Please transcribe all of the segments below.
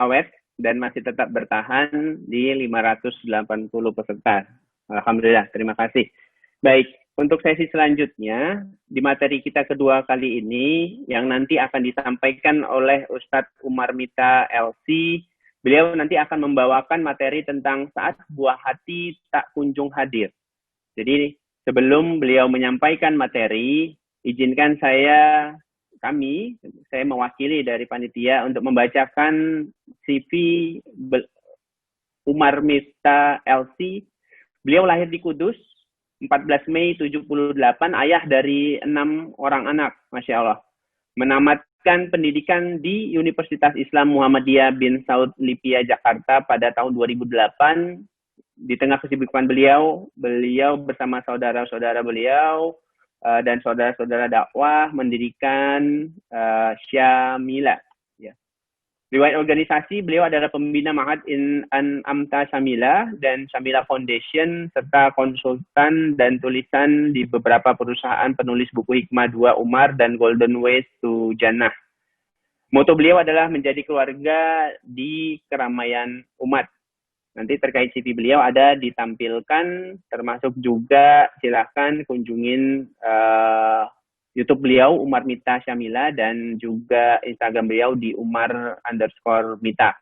awet dan masih tetap bertahan di 580 peserta. Alhamdulillah, terima kasih. Baik, untuk sesi selanjutnya, di materi kita kedua kali ini, yang nanti akan disampaikan oleh Ustadz Umar Mita LC, beliau nanti akan membawakan materi tentang saat buah hati tak kunjung hadir. Jadi, sebelum beliau menyampaikan materi, izinkan saya mewakili dari panitia untuk membacakan CV Umar Mifta LC. Beliau lahir di Kudus 14 Mei 78, ayah dari 6 orang anak, Masya Allah. Menamatkan pendidikan di Universitas Islam Muhammadiyah bin Saud Lipia, Jakarta pada tahun 2008. Di tengah kesibukan beliau bersama saudara-saudara beliau dan saudara-saudara dakwah mendirikan Syamila. Ya. Riwayat organisasi, beliau adalah pembina Ma'had Amta Syamila dan Syamila Foundation, serta konsultan dan tulisan di beberapa perusahaan penulis buku Hikmah 2 Umar dan Golden Ways to Jannah. Moto beliau adalah menjadi keluarga di keramaian umat. Nanti terkait CV beliau ada ditampilkan, termasuk juga silahkan kunjungin YouTube beliau Umar Mita Syamila dan juga Instagram beliau di Umar_Mita.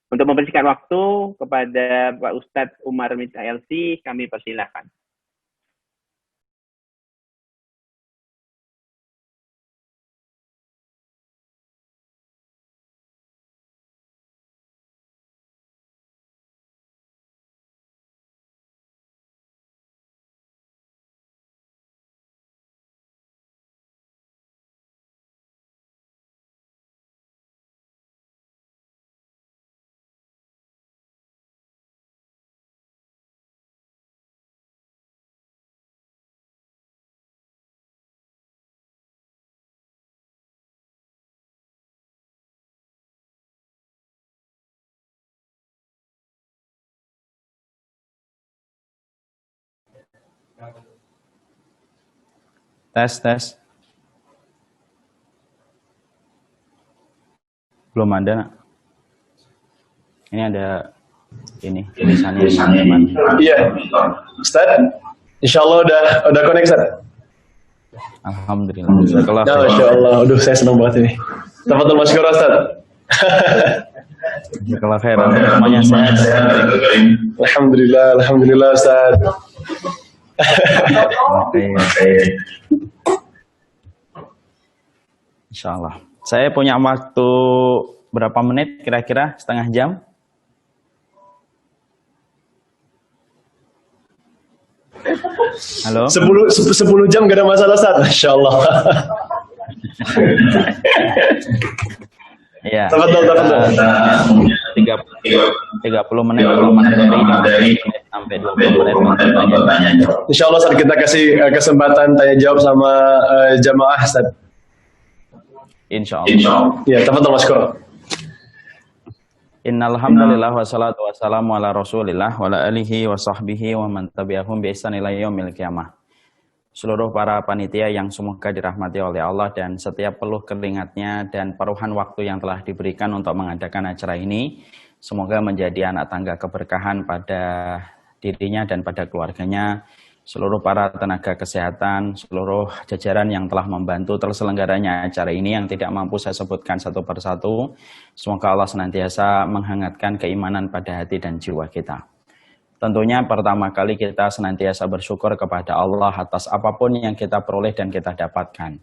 Untuk membersihkan waktu kepada Pak Ustadz Umar Mita LC, kami persilahkan. Tes. Belum ada, nak. Ini ada tulisannya. Iya, Ustaz. Insyaallah udah connect, Ustaz. Alhamdulillah. Masya Allah. Aduh, saya senang banget ini. Tafadhol masykur, Ustaz. Jazakallah khairan. Semuanya sehat. Alhamdulillah, Ustaz. Insyaallah. Saya punya waktu berapa menit kira-kira? Setengah jam? Halo? 10 jam gak ada masalah, Ustaz. Masya Allah. Iya. Tafadhol. 30 menit dari sampai 20 menit. Insya Allah, Ustaz, kita kasih kesempatan tanya jawab sama jamaah, Ustaz. Insya Allah. Ya, tafadhol masykur. Innal hamdalillah wassalatu wassalamu ala Rasulillah wa ala alihi wa sahbihi wa man tabi'ahum bi ihsan ila yaumil qiyamah. Seluruh para panitia yang semoga dirahmati oleh Allah dan setiap peluh keringatnya dan paruhan waktu yang telah diberikan untuk mengadakan acara ini, semoga menjadi anak tangga keberkahan pada dirinya dan pada keluarganya, seluruh para tenaga kesehatan, seluruh jajaran yang telah membantu terselenggaranya acara ini yang tidak mampu saya sebutkan satu persatu. Semoga Allah senantiasa menghangatkan keimanan pada hati dan jiwa kita. Tentunya pertama kali kita senantiasa bersyukur kepada Allah atas apapun yang kita peroleh dan kita dapatkan.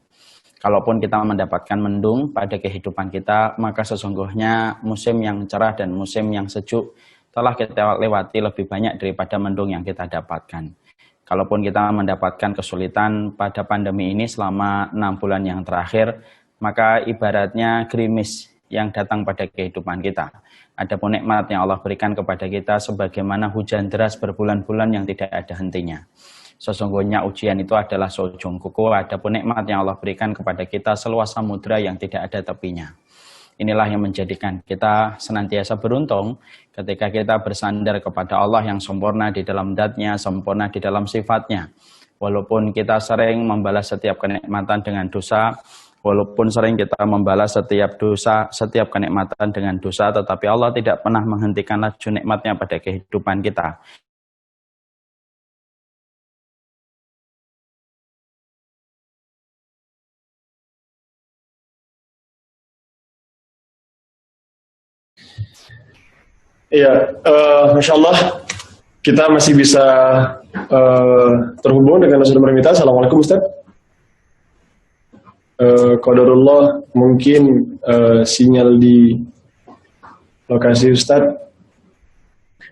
Kalaupun kita mendapatkan mendung pada kehidupan kita, maka sesungguhnya musim yang cerah dan musim yang sejuk telah kita lewati lebih banyak daripada mendung yang kita dapatkan. Kalaupun kita mendapatkan kesulitan pada pandemi ini selama 6 bulan yang terakhir, maka ibaratnya gerimis yang datang pada kehidupan kita. Adapun nikmat yang Allah berikan kepada kita sebagaimana hujan deras berbulan-bulan yang tidak ada hentinya. Sesungguhnya ujian itu adalah sojong kuku, adapun nikmat yang Allah berikan kepada kita seluas samudra yang tidak ada tepinya. Inilah yang menjadikan kita senantiasa beruntung ketika kita bersandar kepada Allah yang sempurna di dalam zat-Nya, sempurna di dalam sifatnya. Walaupun kita sering membalas setiap kenikmatan dengan dosa, Walaupun sering kita membalas setiap dosa, setiap kenikmatan dengan dosa, tetapi Allah tidak pernah menghentikan laju nikmatnya pada kehidupan kita. Iya, Masya Allah, kita masih bisa terhubung dengan Ustaz Marmita. Assalamualaikum Ustaz. Qadarullah, mungkin sinyal di lokasi Ustaz.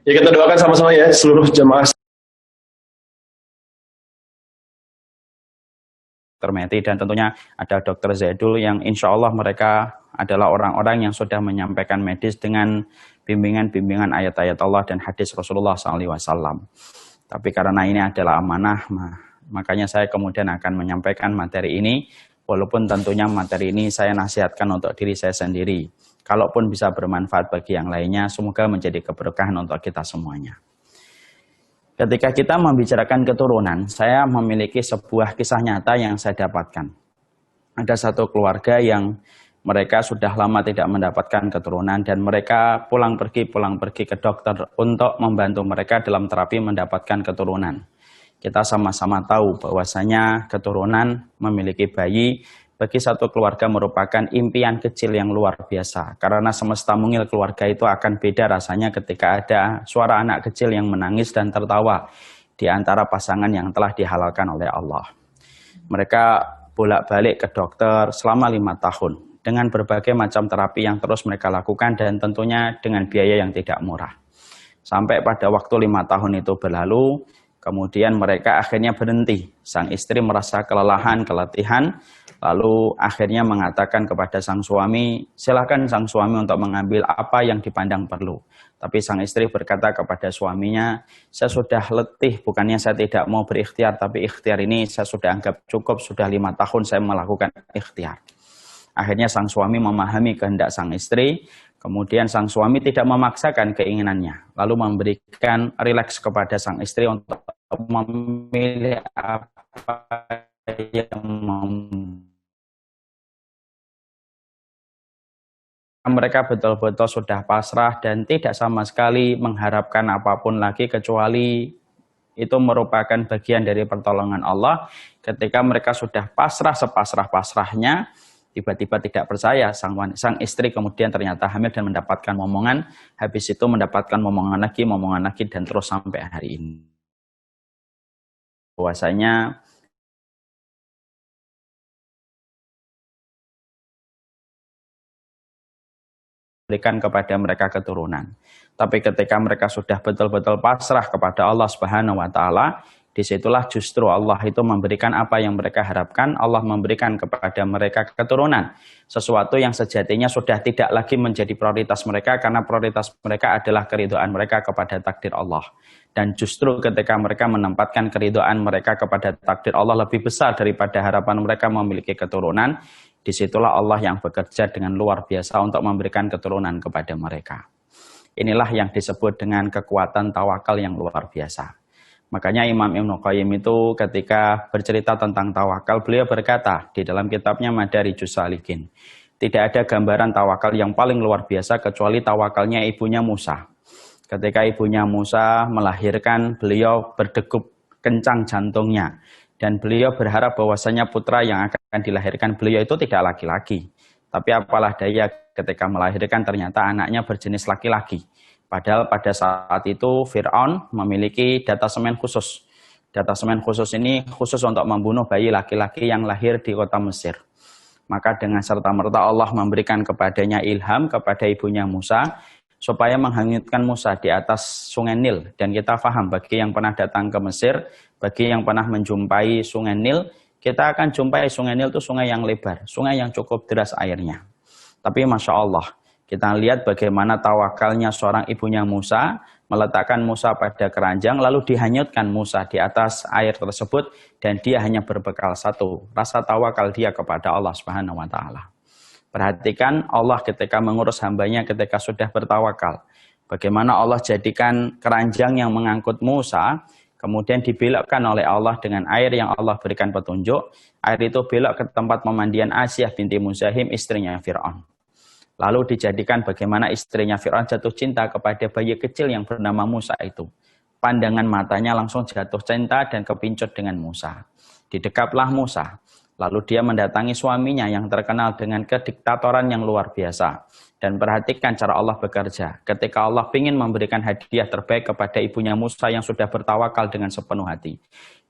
Ya, kita doakan sama-sama ya seluruh jamaah Termeti, dan tentunya ada Dr. Zaidul yang insya Allah mereka adalah orang-orang yang sudah menyampaikan medis dengan bimbingan-bimbingan ayat-ayat Allah dan hadis Rasulullah SAW. Tapi karena ini adalah amanah, makanya saya kemudian akan menyampaikan materi ini, walaupun tentunya materi ini saya nasihatkan untuk diri saya sendiri. Kalaupun bisa bermanfaat bagi yang lainnya, semoga menjadi keberkahan untuk kita semuanya. Ketika kita membicarakan keturunan, saya memiliki sebuah kisah nyata yang saya dapatkan. Ada satu keluarga yang mereka sudah lama tidak mendapatkan keturunan dan mereka pulang pergi ke dokter untuk membantu mereka dalam terapi mendapatkan keturunan. Kita sama-sama tahu bahwasanya keturunan memiliki bayi bagi satu keluarga merupakan impian kecil yang luar biasa. Karena semesta mungil keluarga itu akan beda rasanya ketika ada suara anak kecil yang menangis dan tertawa di antara pasangan yang telah dihalalkan oleh Allah. Mereka bolak-balik ke dokter selama 5 tahun dengan berbagai macam terapi yang terus mereka lakukan dan tentunya dengan biaya yang tidak murah. Sampai pada waktu 5 tahun itu berlalu, kemudian mereka akhirnya berhenti. Sang istri merasa kelelahan, keletihan, lalu akhirnya mengatakan kepada sang suami, silakan sang suami untuk mengambil apa yang dipandang perlu. Tapi sang istri berkata kepada suaminya, saya sudah letih, bukannya saya tidak mau berikhtiar, tapi ikhtiar ini saya sudah anggap cukup, sudah 5 tahun saya melakukan ikhtiar. Akhirnya sang suami memahami kehendak sang istri, kemudian sang suami tidak memaksakan keinginannya, lalu memberikan rileks kepada sang istri untuk memilih apa yang mereka betul-betul sudah pasrah dan tidak sama sekali mengharapkan apapun lagi kecuali itu merupakan bagian dari pertolongan Allah. Ketika mereka sudah pasrah sepasrah-pasrahnya, tiba-tiba tidak percaya sang istri kemudian ternyata hamil dan mendapatkan momongan, habis itu mendapatkan momongan lagi dan terus sampai hari ini. Bahwasanya berikan kepada mereka keturunan. Tapi ketika mereka sudah betul-betul pasrah kepada Allah Subhanahu wa taala, disitulah justru Allah itu memberikan apa yang mereka harapkan. Allah memberikan kepada mereka keturunan, sesuatu yang sejatinya sudah tidak lagi menjadi prioritas mereka, karena prioritas mereka adalah keridhaan mereka kepada takdir Allah. Dan justru ketika mereka menempatkan keridhaan mereka kepada takdir Allah lebih besar daripada harapan mereka memiliki keturunan, disitulah Allah yang bekerja dengan luar biasa untuk memberikan keturunan kepada mereka. Inilah yang disebut dengan kekuatan tawakal yang luar biasa. Makanya Imam Ibnu Qayyim itu ketika bercerita tentang tawakal, beliau berkata di dalam kitabnya Madarijus Salikin, tidak ada gambaran tawakal yang paling luar biasa kecuali tawakalnya ibunya Musa. Ketika ibunya Musa melahirkan, beliau berdegup kencang jantungnya. Dan beliau berharap bahwasanya putra yang akan dilahirkan beliau itu tidak laki-laki. Tapi apalah daya ketika melahirkan ternyata anaknya berjenis laki-laki. Padahal pada saat itu Fir'aun memiliki data semen khusus. Data semen khusus ini khusus untuk membunuh bayi laki-laki yang lahir di kota Mesir. Maka dengan serta-merta Allah memberikan kepadanya ilham kepada ibunya Musa, supaya menghanyutkan Musa di atas sungai Nil. Dan kita paham bagi yang pernah datang ke Mesir, bagi yang pernah menjumpai sungai Nil, kita akan jumpai sungai Nil itu sungai yang lebar, sungai yang cukup deras airnya. Tapi Masya Allah, kita lihat bagaimana tawakalnya seorang ibunya Musa, meletakkan Musa pada keranjang, lalu dihanyutkan Musa di atas air tersebut, dan dia hanya berbekal satu, rasa tawakal dia kepada Allah Subhanahu wa taala. Perhatikan Allah ketika mengurus hambanya ketika sudah bertawakal. Bagaimana Allah jadikan keranjang yang mengangkut Musa kemudian dibelokkan oleh Allah dengan air yang Allah berikan petunjuk. Air itu belok ke tempat pemandian Asiyah binti Muzahim, istrinya Fir'aun. Lalu dijadikan bagaimana istrinya Fir'aun jatuh cinta kepada bayi kecil yang bernama Musa itu. Pandangan matanya langsung jatuh cinta dan kepincut dengan Musa. Didekaplah Musa. Lalu dia mendatangi suaminya yang terkenal dengan kediktatoran yang luar biasa. Dan perhatikan cara Allah bekerja. Ketika Allah ingin memberikan hadiah terbaik kepada ibunya Musa yang sudah bertawakal dengan sepenuh hati.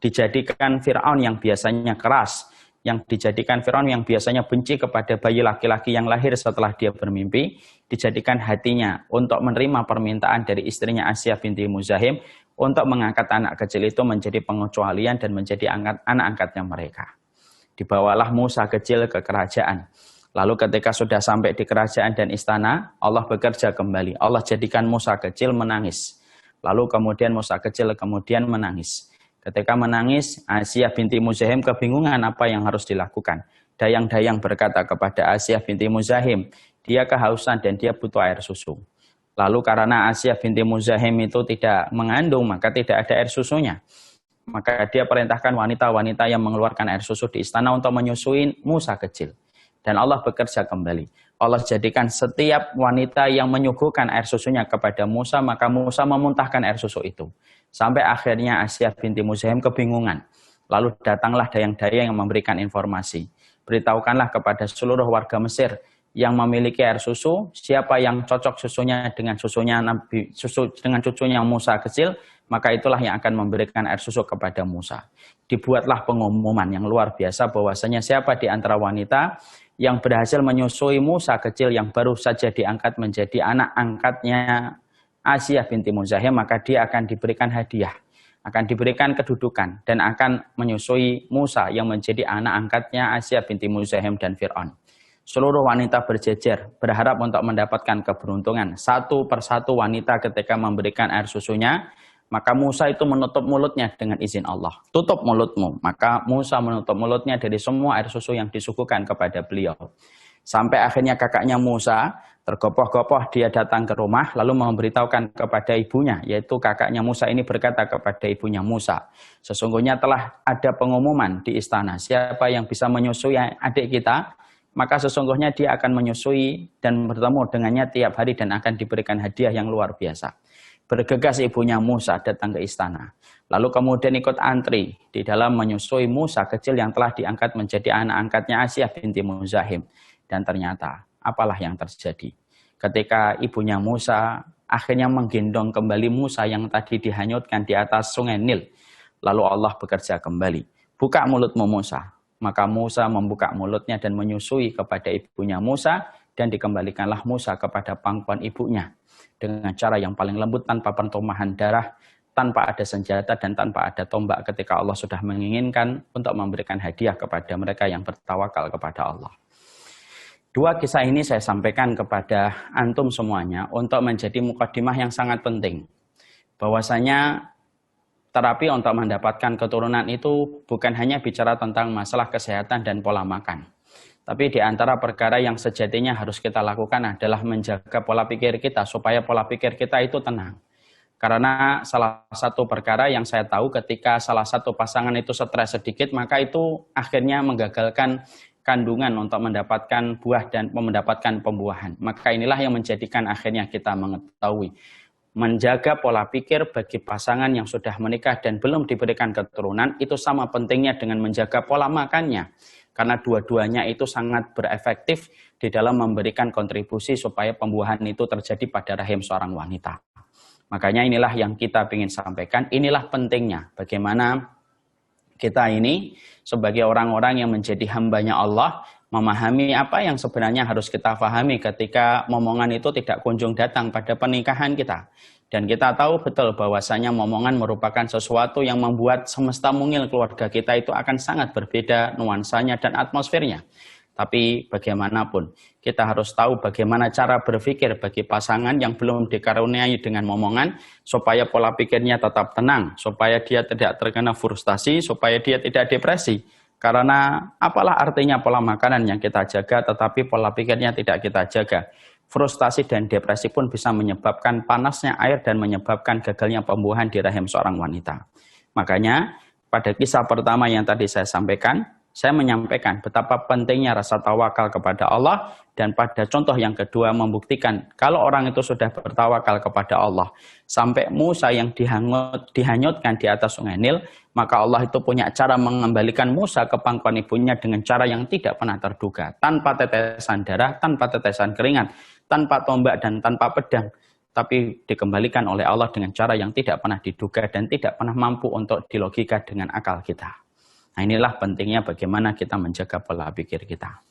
Dijadikan Fir'aun yang biasanya keras. Yang dijadikan Fir'aun yang biasanya benci kepada bayi laki-laki yang lahir setelah dia bermimpi. Dijadikan hatinya untuk menerima permintaan dari istrinya Asiyah binti Muzahim. Untuk mengangkat anak kecil itu menjadi pengecualian dan menjadi anak angkatnya mereka. Dibawalah Musa kecil ke kerajaan. Lalu ketika sudah sampai di kerajaan dan istana, Allah bekerja kembali. Allah jadikan Musa kecil menangis. Lalu kemudian Musa kecil kemudian menangis. Ketika menangis, Asiyah binti Muzahim kebingungan apa yang harus dilakukan. Dayang-dayang berkata kepada Asiyah binti Muzahim, dia kehausan dan dia butuh air susu. Lalu karena Asiyah binti Muzahim itu tidak mengandung, maka tidak ada air susunya. Maka dia perintahkan wanita-wanita yang mengeluarkan air susu di istana untuk menyusui Musa kecil. Dan Allah bekerja kembali. Allah jadikan setiap wanita yang menyuguhkan air susunya kepada Musa, maka Musa memuntahkan air susu itu. Sampai akhirnya Asiyah binti Muzahim kebingungan. Lalu datanglah dayang-dayang yang memberikan informasi. Beritahukanlah kepada seluruh warga Mesir yang memiliki air susu, siapa yang cocok susunya dengan dengan cucunya Musa kecil, maka itulah yang akan memberikan air susu kepada Musa. Dibuatlah pengumuman yang luar biasa bahwasanya siapa di antara wanita yang berhasil menyusui Musa kecil yang baru saja diangkat menjadi anak angkatnya Asiyah binti Muzahim, maka dia akan diberikan hadiah, akan diberikan kedudukan, dan akan menyusui Musa yang menjadi anak angkatnya Asiyah binti Muzahim dan Fir'aun. Seluruh wanita berjejer, berharap untuk mendapatkan keberuntungan. Satu persatu wanita ketika memberikan air susunya, maka Musa itu menutup mulutnya dengan izin Allah. Tutup mulutmu. Maka Musa menutup mulutnya dari semua air susu yang disuguhkan kepada beliau. Sampai akhirnya kakaknya Musa tergopoh-gopoh dia datang ke rumah lalu memberitahukan kepada ibunya, yaitu kakaknya Musa ini berkata kepada ibunya Musa, sesungguhnya telah ada pengumuman di istana, siapa yang bisa menyusui adik kita, maka sesungguhnya dia akan menyusui dan bertemu dengannya tiap hari dan akan diberikan hadiah yang luar biasa. Bergegas ibunya Musa datang ke istana. Lalu kemudian ikut antri di dalam menyusui Musa kecil yang telah diangkat menjadi anak angkatnya Asiyah binti Muzahim. Dan ternyata apalah yang terjadi. Ketika ibunya Musa akhirnya menggendong kembali Musa yang tadi dihanyutkan di atas sungai Nil. Lalu Allah bekerja kembali. Buka mulutmu Musa. Maka Musa membuka mulutnya dan menyusui kepada ibunya Musa. Dan dikembalikanlah Musa kepada pangkuan ibunya. Dengan cara yang paling lembut tanpa pertumpahan darah, tanpa ada senjata dan tanpa ada tombak ketika Allah sudah menginginkan untuk memberikan hadiah kepada mereka yang bertawakal kepada Allah. Dua kisah ini saya sampaikan kepada antum semuanya untuk menjadi mukadimah yang sangat penting. Bahwasanya terapi untuk mendapatkan keturunan itu bukan hanya bicara tentang masalah kesehatan dan pola makan. Tapi di antara perkara yang sejatinya harus kita lakukan adalah menjaga pola pikir kita supaya pola pikir kita itu tenang. Karena salah satu perkara yang saya tahu ketika salah satu pasangan itu stres sedikit, maka itu akhirnya menggagalkan kandungan untuk mendapatkan buah dan mendapatkan pembuahan. Maka inilah yang menjadikan akhirnya kita mengetahui. Menjaga pola pikir bagi pasangan yang sudah menikah dan belum diberikan keturunan itu sama pentingnya dengan menjaga pola makannya. Karena dua-duanya itu sangat berefektif di dalam memberikan kontribusi supaya pembuahan itu terjadi pada rahim seorang wanita. Makanya inilah yang kita ingin sampaikan, inilah pentingnya bagaimana kita ini sebagai orang-orang yang menjadi hambanya Allah, memahami apa yang sebenarnya harus kita pahami ketika momongan itu tidak kunjung datang pada pernikahan kita. Dan kita tahu betul bahwasanya momongan merupakan sesuatu yang membuat semesta mungil keluarga kita itu akan sangat berbeda nuansanya dan atmosfernya. Tapi bagaimanapun, kita harus tahu bagaimana cara berpikir bagi pasangan yang belum dikaruniai dengan momongan, supaya pola pikirnya tetap tenang, supaya dia tidak terkena frustasi, supaya dia tidak depresi. Karena apalah artinya pola makanan yang kita jaga, tetapi pola pikirnya tidak kita jaga. Frustasi dan depresi pun bisa menyebabkan panasnya air dan menyebabkan gagalnya pembuahan di rahim seorang wanita. Makanya pada kisah pertama yang tadi saya sampaikan, saya menyampaikan betapa pentingnya rasa tawakal kepada Allah, dan pada contoh yang kedua membuktikan kalau orang itu sudah bertawakal kepada Allah sampai Musa yang dihanyutkan di atas sungai Nil, maka Allah itu punya cara mengembalikan Musa ke pangkuan ibunya dengan cara yang tidak pernah terduga, tanpa tetesan darah, tanpa tetesan keringat, tanpa tombak dan tanpa pedang, tapi dikembalikan oleh Allah dengan cara yang tidak pernah diduga dan tidak pernah mampu untuk dilogika dengan akal kita. Nah, inilah pentingnya bagaimana kita menjaga pola pikir kita.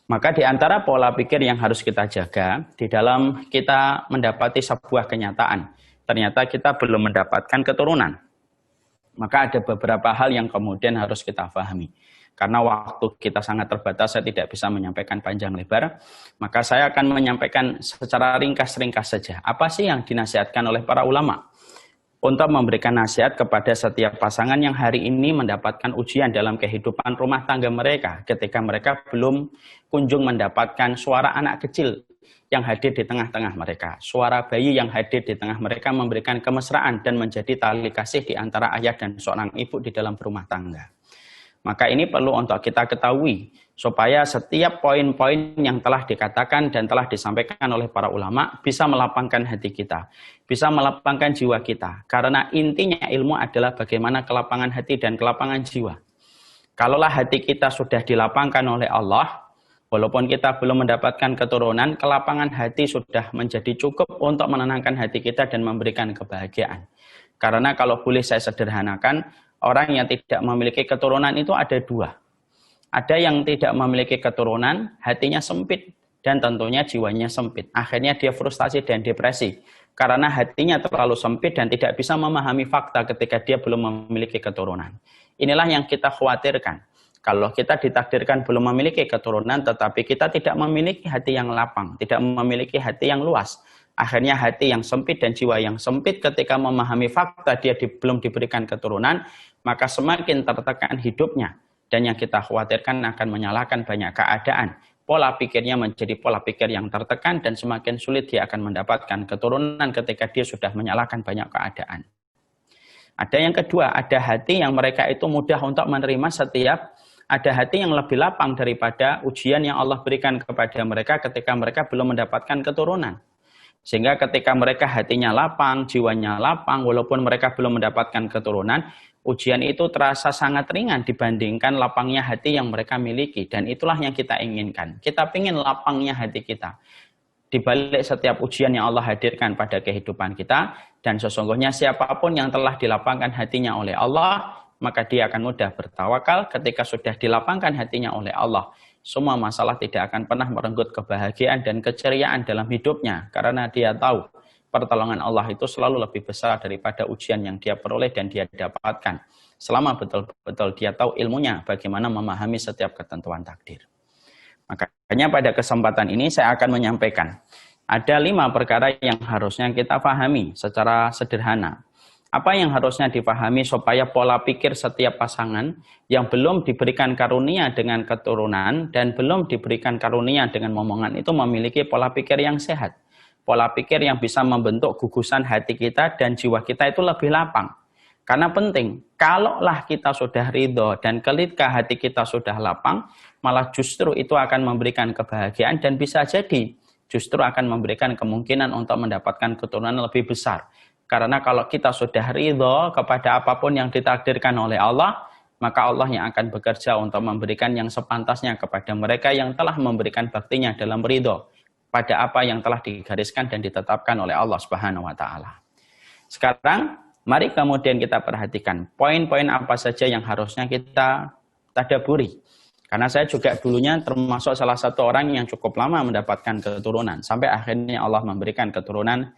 Maka di antara pola pikir yang harus kita jaga, di dalam kita mendapati sebuah kenyataan, ternyata kita belum mendapatkan keturunan. Maka ada beberapa hal yang kemudian harus kita pahami. Karena waktu kita sangat terbatas, saya tidak bisa menyampaikan panjang lebar, maka saya akan menyampaikan secara ringkas-ringkas saja. Apa sih yang dinasihatkan oleh para ulama untuk memberikan nasihat kepada setiap pasangan yang hari ini mendapatkan ujian dalam kehidupan rumah tangga mereka ketika mereka belum kunjung mendapatkan suara anak kecil yang hadir di tengah-tengah mereka, suara bayi yang hadir di tengah mereka memberikan kemesraan dan menjadi tali kasih di antara ayah dan seorang ibu di dalam rumah tangga. Maka ini perlu untuk kita ketahui supaya setiap poin-poin yang telah dikatakan dan telah disampaikan oleh para ulama bisa melapangkan hati kita, bisa melapangkan jiwa kita. Karena intinya ilmu adalah bagaimana kelapangan hati dan kelapangan jiwa. Kalaulah hati kita sudah dilapangkan oleh Allah, walaupun kita belum mendapatkan keturunan, kelapangan hati sudah menjadi cukup untuk menenangkan hati kita dan memberikan kebahagiaan. Karena kalau boleh saya sederhanakan, orang yang tidak memiliki keturunan itu ada dua. Ada yang tidak memiliki keturunan, hatinya sempit, dan tentunya jiwanya sempit. Akhirnya dia frustasi dan depresi. Karena hatinya terlalu sempit dan tidak bisa memahami fakta ketika dia belum memiliki keturunan. Inilah yang kita khawatirkan. Kalau kita ditakdirkan belum memiliki keturunan, tetapi kita tidak memiliki hati yang lapang, tidak memiliki hati yang luas. Akhirnya hati yang sempit dan jiwa yang sempit ketika memahami fakta dia belum diberikan keturunan, maka semakin tertekan hidupnya. Dan yang kita khawatirkan akan menyalahkan banyak keadaan. Pola pikirnya menjadi pola pikir yang tertekan dan semakin sulit dia akan mendapatkan keturunan ketika dia sudah menyalahkan banyak keadaan. Ada yang kedua, ada hati yang mereka itu mudah untuk menerima ada hati yang lebih lapang daripada ujian yang Allah berikan kepada mereka ketika mereka belum mendapatkan keturunan. Sehingga ketika mereka hatinya lapang, jiwanya lapang, walaupun mereka belum mendapatkan keturunan, ujian itu terasa sangat ringan dibandingkan lapangnya hati yang mereka miliki. Dan itulah yang kita inginkan. Kita ingin lapangnya hati kita. Di balik setiap ujian yang Allah hadirkan pada kehidupan kita, dan sesungguhnya siapapun yang telah dilapangkan hatinya oleh Allah, maka dia akan mudah bertawakal ketika sudah dilapangkan hatinya oleh Allah. Semua masalah tidak akan pernah merenggut kebahagiaan dan keceriaan dalam hidupnya, karena dia tahu pertolongan Allah itu selalu lebih besar daripada ujian yang dia peroleh dan dia dapatkan. Selama betul-betul dia tahu ilmunya bagaimana memahami setiap ketentuan takdir. Makanya pada kesempatan ini saya akan menyampaikan ada 5 perkara yang harusnya kita pahami secara sederhana. Apa yang harusnya dipahami supaya pola pikir setiap pasangan yang belum diberikan karunia dengan keturunan dan belum diberikan karunia dengan momongan itu memiliki pola pikir yang sehat. Pola pikir yang bisa membentuk gugusan hati kita dan jiwa kita itu lebih lapang. Karena penting, kalaulah kita sudah ridho dan ketika hati kita sudah lapang, malah justru itu akan memberikan kebahagiaan dan bisa jadi justru akan memberikan kemungkinan untuk mendapatkan keturunan lebih besar. Karena kalau kita sudah ridho kepada apapun yang ditakdirkan oleh Allah, maka Allah yang akan bekerja untuk memberikan yang sepantasnya kepada mereka yang telah memberikan baktinya dalam ridho pada apa yang telah digariskan dan ditetapkan oleh Allah Subhanahu wa taala. Sekarang mari kemudian kita perhatikan poin-poin apa saja yang harusnya kita tadaburi. Karena saya juga dulunya termasuk salah satu orang yang cukup lama mendapatkan keturunan sampai akhirnya Allah memberikan keturunan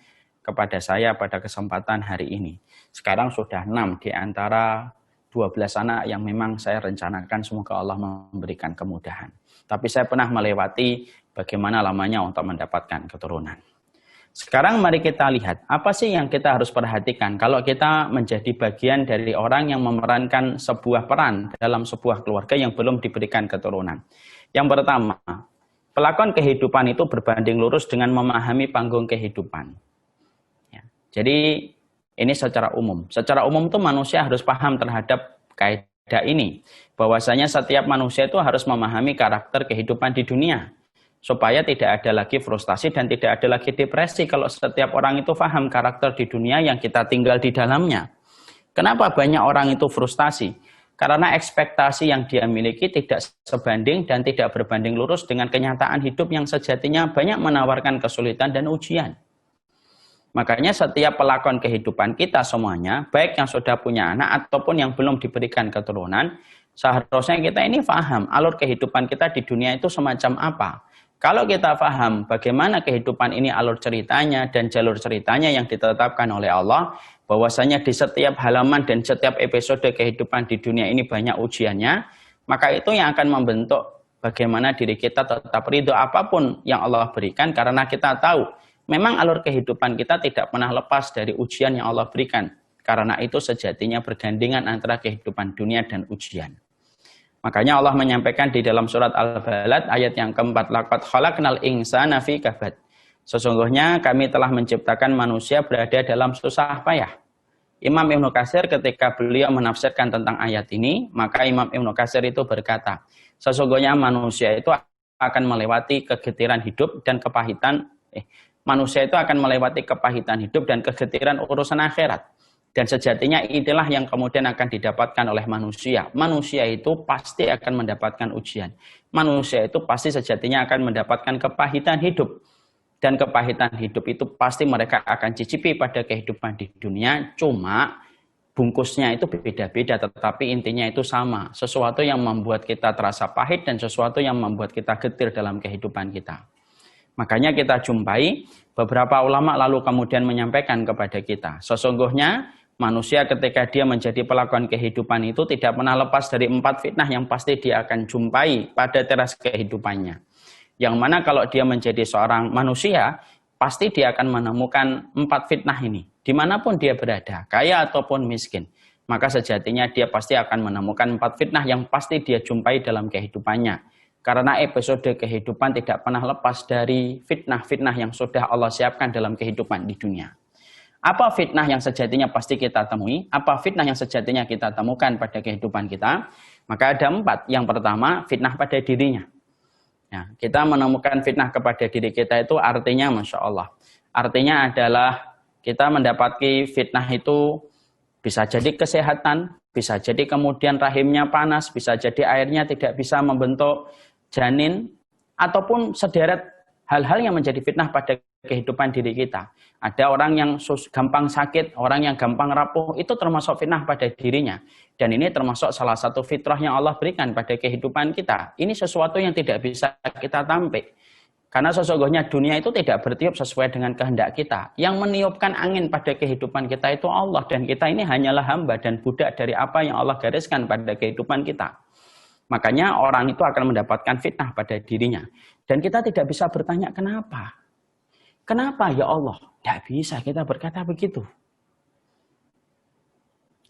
kepada saya pada kesempatan hari ini. Sekarang sudah 6 di antara 12 anak yang memang saya rencanakan, semoga Allah memberikan kemudahan. Tapi saya pernah melewati bagaimana lamanya untuk mendapatkan keturunan. Sekarang mari kita lihat, apa sih yang kita harus perhatikan kalau kita menjadi bagian dari orang yang memerankan sebuah peran dalam sebuah keluarga yang belum diberikan keturunan. Yang pertama, pelakon kehidupan itu berbanding lurus dengan memahami panggung kehidupan. Jadi Ini secara umum. Secara umum itu manusia harus paham terhadap kaidah ini. Bahwasanya setiap manusia itu harus memahami karakter kehidupan di dunia. Supaya tidak ada lagi frustasi dan tidak ada lagi depresi kalau setiap orang itu paham karakter di dunia yang kita tinggal di dalamnya. Kenapa banyak orang itu frustasi? Karena ekspektasi yang dia miliki tidak sebanding dan tidak berbanding lurus dengan kenyataan hidup yang sejatinya banyak menawarkan kesulitan dan ujian. Makanya setiap pelakon kehidupan kita semuanya, baik yang sudah punya anak ataupun yang belum diberikan keturunan, seharusnya kita ini paham alur kehidupan kita di dunia itu semacam apa. Kalau kita paham bagaimana kehidupan ini alur ceritanya dan jalur ceritanya yang ditetapkan oleh Allah, bahwasanya di setiap halaman dan setiap episode kehidupan di dunia ini banyak ujiannya, maka itu yang akan membentuk bagaimana diri kita tetap ridho apapun yang Allah berikan, karena kita tahu memang alur kehidupan kita tidak pernah lepas dari ujian yang Allah berikan. Karena itu sejatinya bergandengan antara kehidupan dunia dan ujian. Makanya Allah menyampaikan di dalam surat Al-Balad ayat yang keempat, laqad khalaqnal insana fi kabad. Sesungguhnya kami telah menciptakan manusia berada dalam susah payah. Imam Ibnu Katsir ketika beliau menafsirkan tentang ayat ini, maka Imam Ibnu Katsir itu berkata, sesungguhnya manusia itu akan melewati kegetiran hidup dan kepahitan, manusia itu akan melewati kepahitan hidup dan kegetiran urusan akhirat. Dan sejatinya inilah yang kemudian akan didapatkan oleh manusia. Manusia itu pasti akan mendapatkan ujian. Manusia itu pasti sejatinya akan mendapatkan kepahitan hidup. Dan kepahitan hidup itu pasti mereka akan cicipi pada kehidupan di dunia. Cuma bungkusnya itu beda-beda, tetapi intinya itu sama. Sesuatu yang membuat kita terasa pahit dan sesuatu yang membuat kita getir dalam kehidupan kita. Makanya kita jumpai beberapa ulama lalu kemudian menyampaikan kepada kita, sesungguhnya manusia ketika dia menjadi pelakon kehidupan itu tidak pernah lepas dari 4 fitnah yang pasti dia akan jumpai pada teras kehidupannya. Yang mana kalau dia menjadi seorang manusia, pasti dia akan menemukan 4 fitnah ini. Dimanapun dia berada, kaya ataupun miskin. Maka sejatinya dia pasti akan menemukan 4 fitnah yang pasti dia jumpai dalam kehidupannya. Karena episode kehidupan tidak pernah lepas dari fitnah-fitnah yang sudah Allah siapkan dalam kehidupan di dunia. Apa fitnah yang sejatinya pasti kita temui? Apa fitnah yang sejatinya kita temukan pada kehidupan kita? Maka ada 4. Yang pertama, fitnah pada dirinya. Ya, kita menemukan fitnah kepada diri kita itu artinya Masya Allah. Artinya adalah kita mendapati fitnah itu bisa jadi kesehatan, bisa jadi kemudian rahimnya panas, bisa jadi airnya tidak bisa membentuk janin, ataupun sederet hal-hal yang menjadi fitnah pada kehidupan diri kita. Ada orang yang gampang sakit, orang yang gampang rapuh, itu termasuk fitnah pada dirinya. Dan ini termasuk salah satu fitrah yang Allah berikan pada kehidupan kita. Ini sesuatu yang tidak bisa kita tampik. Karena sesungguhnya dunia itu tidak bertiup sesuai dengan kehendak kita. Yang meniupkan angin pada kehidupan kita itu Allah. Dan kita ini hanyalah hamba dan budak dari apa yang Allah gariskan pada kehidupan kita. Makanya orang itu akan mendapatkan fitnah pada dirinya. Dan kita tidak bisa bertanya kenapa. Kenapa ya Allah? Tidak bisa kita berkata begitu.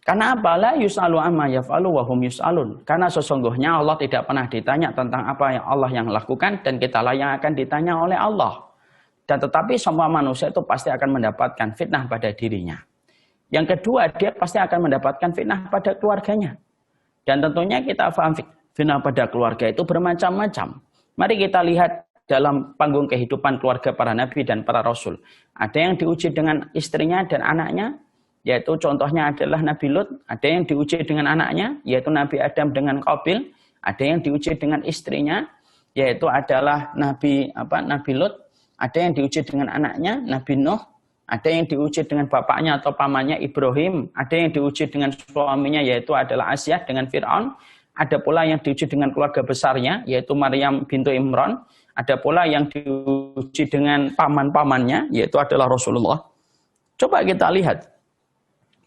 Karena apa? La yus'alu amma yaf'alu wa hum yus'alun. Karena sesungguhnya Allah tidak pernah ditanya tentang apa yang Allah yang lakukan dan kitalah yang akan ditanya oleh Allah. Dan tetapi semua manusia itu pasti akan mendapatkan fitnah pada dirinya. Yang kedua, dia pasti akan mendapatkan fitnah pada keluarganya. Dan tentunya kita paham fitnah pada keluarga itu bermacam-macam. Mari kita lihat dalam panggung kehidupan keluarga para nabi dan para rasul. Ada yang diuji dengan istrinya dan anaknya, yaitu contohnya adalah Nabi Lut. Ada yang diuji dengan anaknya, yaitu Nabi Adam dengan Qabil. Ada yang diuji dengan istrinya, yaitu adalah Nabi Lut. Ada yang diuji dengan anaknya, Nabi Nuh. Ada yang diuji dengan bapaknya atau pamannya Ibrahim. Ada yang diuji dengan suaminya, yaitu adalah Asyad dengan Fir'aun. Ada pula yang diuji dengan keluarga besarnya, yaitu Maryam bintu Imran. Ada pula yang diuji dengan paman-pamannya, yaitu adalah Rasulullah. Coba kita lihat.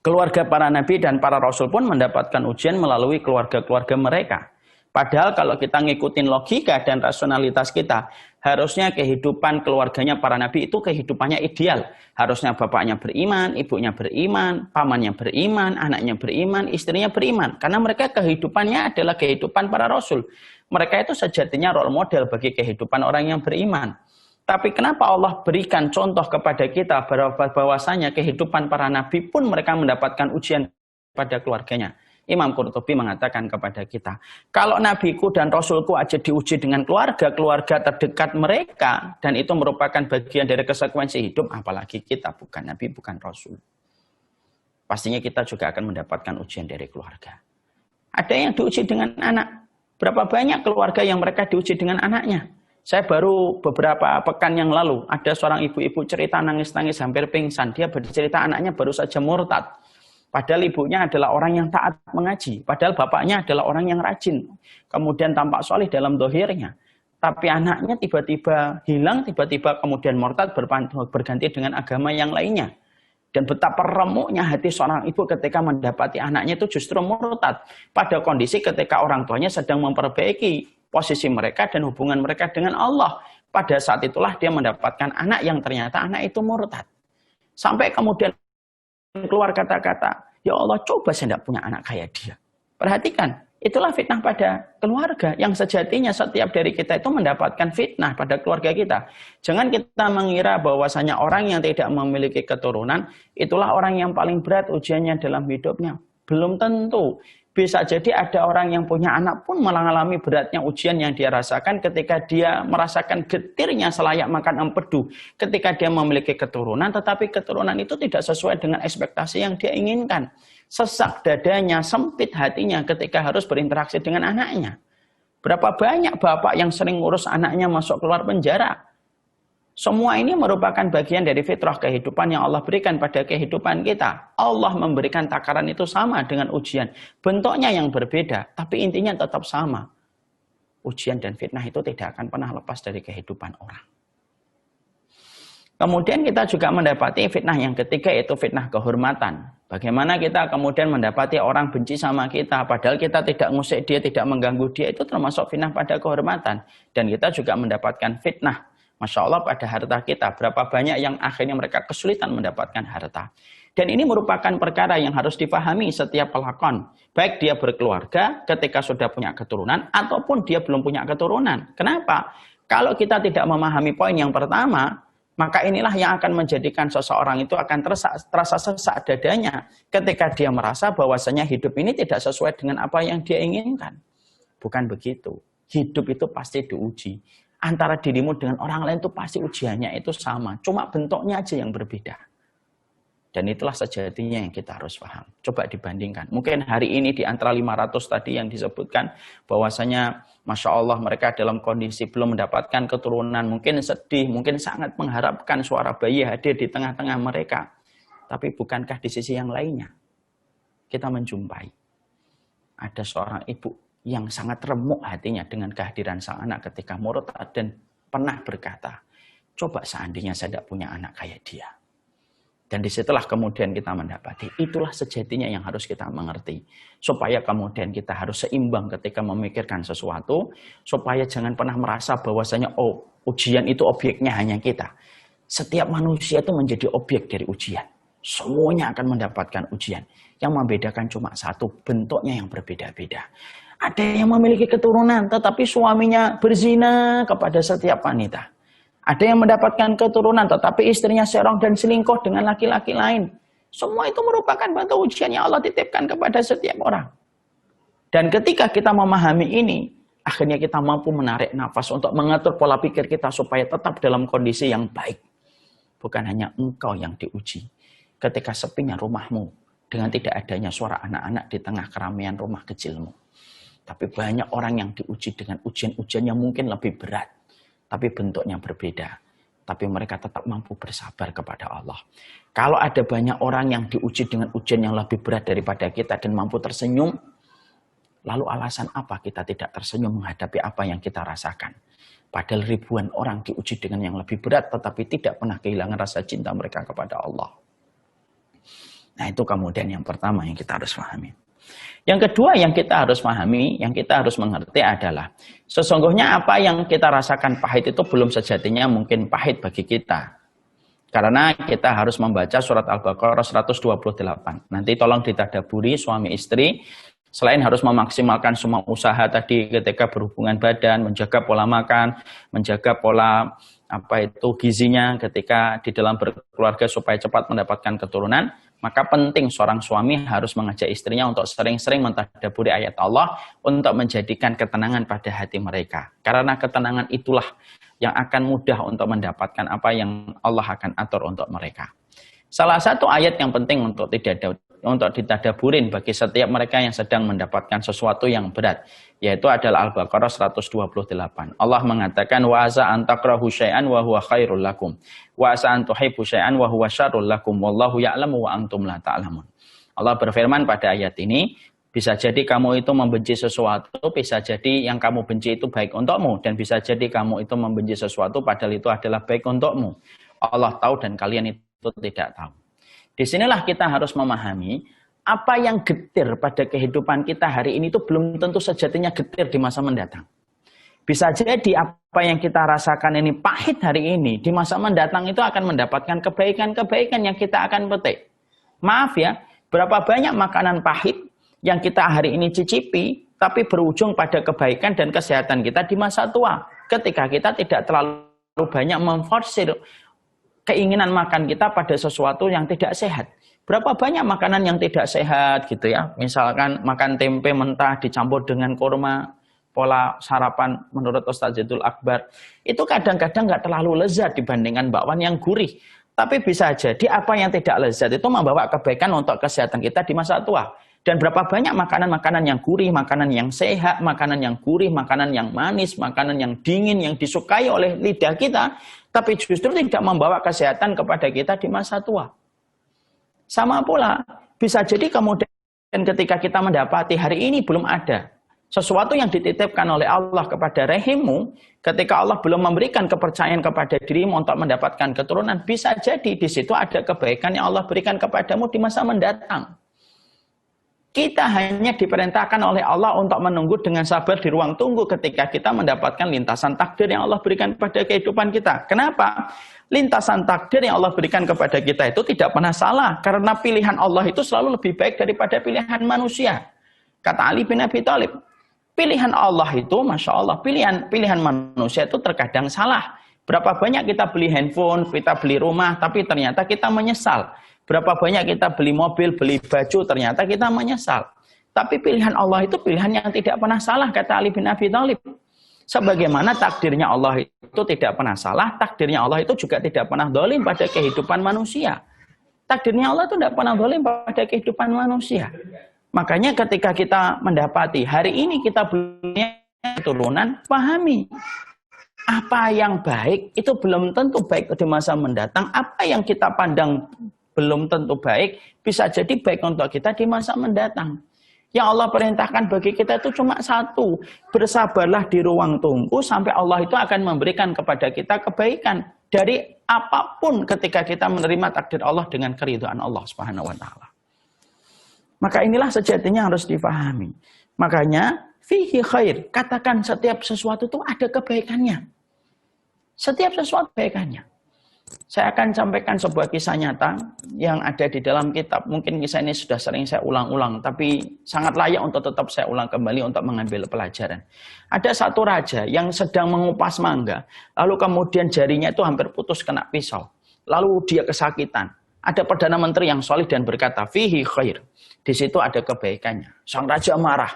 Keluarga para nabi dan para rasul pun mendapatkan ujian melalui keluarga-keluarga mereka. Padahal kalau kita ngikutin logika dan rasionalitas kita, harusnya kehidupan keluarganya para nabi itu kehidupannya ideal. Harusnya bapaknya beriman, ibunya beriman, pamannya beriman, anaknya beriman, istrinya beriman. Karena mereka kehidupannya adalah kehidupan para rasul. Mereka itu sejatinya role model bagi kehidupan orang yang beriman. Tapi kenapa Allah berikan contoh kepada kita bahwasanya kehidupan para nabi pun mereka mendapatkan ujian pada keluarganya. Imam Qurtubi mengatakan kepada kita, kalau nabiku dan rasulku aja diuji dengan keluarga terdekat mereka, dan itu merupakan bagian dari konsekuensi hidup, apalagi kita bukan nabi, bukan rasul. Pastinya kita juga akan mendapatkan ujian dari keluarga. Ada yang diuji dengan anak. Berapa banyak keluarga yang mereka diuji dengan anaknya? Saya baru beberapa pekan yang lalu, ada seorang ibu-ibu cerita nangis-nangis hampir pingsan. Dia bercerita anaknya baru saja murtad. Padahal ibunya adalah orang yang taat mengaji. Padahal bapaknya adalah orang yang rajin. Kemudian tampak soleh dalam dohirnya. Tapi anaknya tiba-tiba hilang, tiba-tiba kemudian murtad berganti dengan agama yang lainnya. Dan betapa remuknya hati seorang ibu ketika mendapati anaknya itu justru murtad. Pada kondisi ketika orang tuanya sedang memperbaiki posisi mereka dan hubungan mereka dengan Allah. Pada saat itulah dia mendapatkan anak yang ternyata anak itu murtad. Sampai kemudian keluar kata-kata, ya Allah, coba saya tidak punya anak kayak dia. Perhatikan, itulah fitnah pada keluarga. Yang sejatinya setiap dari kita itu mendapatkan fitnah pada keluarga kita. Jangan kita mengira bahwasanya orang yang tidak memiliki keturunan, itulah orang yang paling berat ujiannya dalam hidupnya. Belum tentu. Bisa jadi ada orang yang punya anak pun mengalami beratnya ujian yang dia rasakan ketika dia merasakan getirnya selayak makan empedu. Ketika dia memiliki keturunan, tetapi keturunan itu tidak sesuai dengan ekspektasi yang dia inginkan. Sesak dadanya, sempit hatinya ketika harus berinteraksi dengan anaknya. Berapa banyak bapak yang sering ngurus anaknya masuk keluar penjara. Semua ini merupakan bagian dari fitrah kehidupan yang Allah berikan pada kehidupan kita. Allah memberikan takaran itu sama dengan ujian. Bentuknya yang berbeda, tapi intinya tetap sama. Ujian dan fitnah itu tidak akan pernah lepas dari kehidupan orang. Kemudian kita juga mendapati fitnah yang ketiga, yaitu fitnah kehormatan. Bagaimana kita kemudian mendapati orang benci sama kita, padahal kita tidak ngusik dia, tidak mengganggu dia, itu termasuk fitnah pada kehormatan. Dan kita juga mendapatkan fitnah, Masya Allah, pada harta kita. Berapa banyak yang akhirnya mereka kesulitan mendapatkan harta. Dan ini merupakan perkara yang harus dipahami setiap pelakon. Baik dia berkeluarga ketika sudah punya keturunan, ataupun dia belum punya keturunan. Kenapa? Kalau kita tidak memahami poin yang pertama, maka inilah yang akan menjadikan seseorang itu akan terasa sesak dadanya ketika dia merasa bahwasanya hidup ini tidak sesuai dengan apa yang dia inginkan. Bukan begitu. Hidup itu pasti diuji. Antara dirimu dengan orang lain itu pasti ujiannya itu sama. Cuma bentuknya aja yang berbeda. Dan itulah sejatinya yang kita harus paham. Coba dibandingkan. Mungkin hari ini di antara 500 tadi yang disebutkan bahwasanya Masya Allah mereka dalam kondisi belum mendapatkan keturunan. Mungkin sedih, mungkin sangat mengharapkan suara bayi hadir di tengah-tengah mereka. Tapi bukankah di sisi yang lainnya kita menjumpai ada seorang ibu yang sangat remuk hatinya dengan kehadiran sang anak ketika murtad dan pernah berkata, coba seandainya saya tidak punya anak kayak dia. Dan disitulah kemudian kita mendapati, itulah sejatinya yang harus kita mengerti. Supaya kemudian kita harus seimbang ketika memikirkan sesuatu, supaya jangan pernah merasa bahwasanya, oh, ujian itu objeknya hanya kita. Setiap manusia itu menjadi objek dari ujian. Semuanya akan mendapatkan ujian. Yang membedakan cuma satu, bentuknya yang berbeda-beda. Ada yang memiliki keturunan, tetapi suaminya berzina kepada setiap wanita. Ada yang mendapatkan keturunan, tetapi istrinya serong dan selingkuh dengan laki-laki lain. Semua itu merupakan bentuk ujian yang Allah titipkan kepada setiap orang. Dan ketika kita memahami ini, akhirnya kita mampu menarik nafas untuk mengatur pola pikir kita supaya tetap dalam kondisi yang baik. Bukan hanya engkau yang diuji. Ketika sepinya rumahmu, dengan tidak adanya suara anak-anak di tengah keramaian rumah kecilmu. Tapi banyak orang yang diuji dengan ujian-ujian yang mungkin lebih berat. Tapi bentuknya berbeda. Tapi mereka tetap mampu bersabar kepada Allah. Kalau ada banyak orang yang diuji dengan ujian yang lebih berat daripada kita dan mampu tersenyum, lalu alasan apa kita tidak tersenyum menghadapi apa yang kita rasakan? Padahal ribuan orang diuji dengan yang lebih berat, tetapi tidak pernah kehilangan rasa cinta mereka kepada Allah. Nah, itu kemudian yang pertama yang kita harus pahami. Yang kedua yang kita harus pahami, yang kita harus mengerti adalah sesungguhnya apa yang kita rasakan pahit itu belum sejatinya mungkin pahit bagi kita. Karena kita harus membaca surat Al-Baqarah 128. Nanti tolong ditadaburi suami istri. Selain harus memaksimalkan semua usaha tadi ketika berhubungan badan, menjaga pola makan, menjaga pola gizinya ketika di dalam berkeluarga supaya cepat mendapatkan keturunan, maka penting seorang suami harus mengajak istrinya untuk sering-sering mentadabburi ayat Allah untuk menjadikan ketenangan pada hati mereka. Karena ketenangan itulah yang akan mudah untuk mendapatkan apa yang Allah akan atur untuk mereka. Salah satu ayat yang penting untuk ditadaburin bagi setiap mereka yang sedang mendapatkan sesuatu yang berat, yaitu adalah Al-Baqarah 128. Allah mengatakan wa asa an takrahu syai'an wa huwa khairul lakum wa asa an tuhibbu syai'an wa huwa syarrul lakum wallahu ya'lamu wa antum la ta'lamun. Allah berfirman pada ayat ini, bisa jadi kamu itu membenci sesuatu, bisa jadi yang kamu benci itu baik untukmu, dan bisa jadi kamu itu membenci sesuatu padahal itu adalah baik untukmu. Allah tahu dan kalian itu tidak tahu. Disinilah kita harus memahami apa yang getir pada kehidupan kita hari ini itu belum tentu sejatinya getir di masa mendatang. Bisa jadi apa yang kita rasakan ini pahit hari ini, di masa mendatang itu akan mendapatkan kebaikan-kebaikan yang kita akan petik. Maaf ya, berapa banyak makanan pahit yang kita hari ini cicipi, tapi berujung pada kebaikan dan kesehatan kita di masa tua. Ketika kita tidak terlalu banyak memforsir keinginan makan kita pada sesuatu yang tidak sehat. Berapa banyak makanan yang tidak sehat gitu ya. Misalkan makan tempe mentah dicampur dengan kurma, pola sarapan menurut Ustaz Zaidul Akbar. Itu kadang-kadang nggak terlalu lezat dibandingkan bakwan yang gurih. Tapi bisa jadi apa yang tidak lezat itu membawa kebaikan untuk kesehatan kita di masa tua. Dan berapa banyak makanan-makanan yang gurih, makanan yang sehat, makanan yang gurih, makanan yang manis, makanan yang dingin, yang disukai oleh lidah kita, tapi justru tidak membawa kesehatan kepada kita di masa tua. Sama pula, bisa jadi kemudian ketika kita mendapati hari ini belum ada sesuatu yang dititipkan oleh Allah kepada rahimmu, ketika Allah belum memberikan kepercayaan kepada dirimu untuk mendapatkan keturunan, bisa jadi di situ ada kebaikan yang Allah berikan kepadamu di masa mendatang. Kita hanya diperintahkan oleh Allah untuk menunggu dengan sabar di ruang tunggu ketika kita mendapatkan lintasan takdir yang Allah berikan pada kehidupan kita. Kenapa? Lintasan takdir yang Allah berikan kepada kita itu tidak pernah salah. Karena pilihan Allah itu selalu lebih baik daripada pilihan manusia. Kata Ali bin Abi Thalib, pilihan Allah itu, Masya Allah, pilihan manusia itu terkadang salah. Berapa banyak kita beli handphone, kita beli rumah, tapi ternyata kita menyesal. Berapa banyak kita beli mobil, beli baju, ternyata kita menyesal. Tapi pilihan Allah itu pilihan yang tidak pernah salah, kata Ali bin Abi Thalib. Sebagaimana takdirnya Allah itu tidak pernah salah, takdirnya Allah itu juga tidak pernah zalim pada kehidupan manusia. Takdirnya Allah itu tidak pernah zalim pada kehidupan manusia. Makanya ketika kita mendapati hari ini kita punya keturunan, pahami. Apa yang baik itu belum tentu baik di masa mendatang. Apa yang kita pandang belum tentu baik, bisa jadi baik untuk kita di masa mendatang. Yang Allah perintahkan bagi kita itu cuma satu, bersabarlah di ruang tunggu sampai Allah itu akan memberikan kepada kita kebaikan dari apapun ketika kita menerima takdir Allah dengan keridhaan Allah Subhanahu wa taala. Maka inilah sejatinya harus difahami. Makanya fihi khair, katakan setiap sesuatu itu ada kebaikannya. Setiap sesuatu kebaikannya. Saya akan sampaikan sebuah kisah nyata yang ada di dalam kitab. Mungkin kisah ini sudah sering saya ulang-ulang, tapi sangat layak untuk tetap saya ulang kembali untuk mengambil pelajaran. Ada satu raja yang sedang mengupas mangga, lalu kemudian jarinya itu hampir putus kena pisau. Lalu dia kesakitan. Ada Perdana Menteri yang solih dan berkata, fihi khair. Di situ ada kebaikannya. Sang raja marah.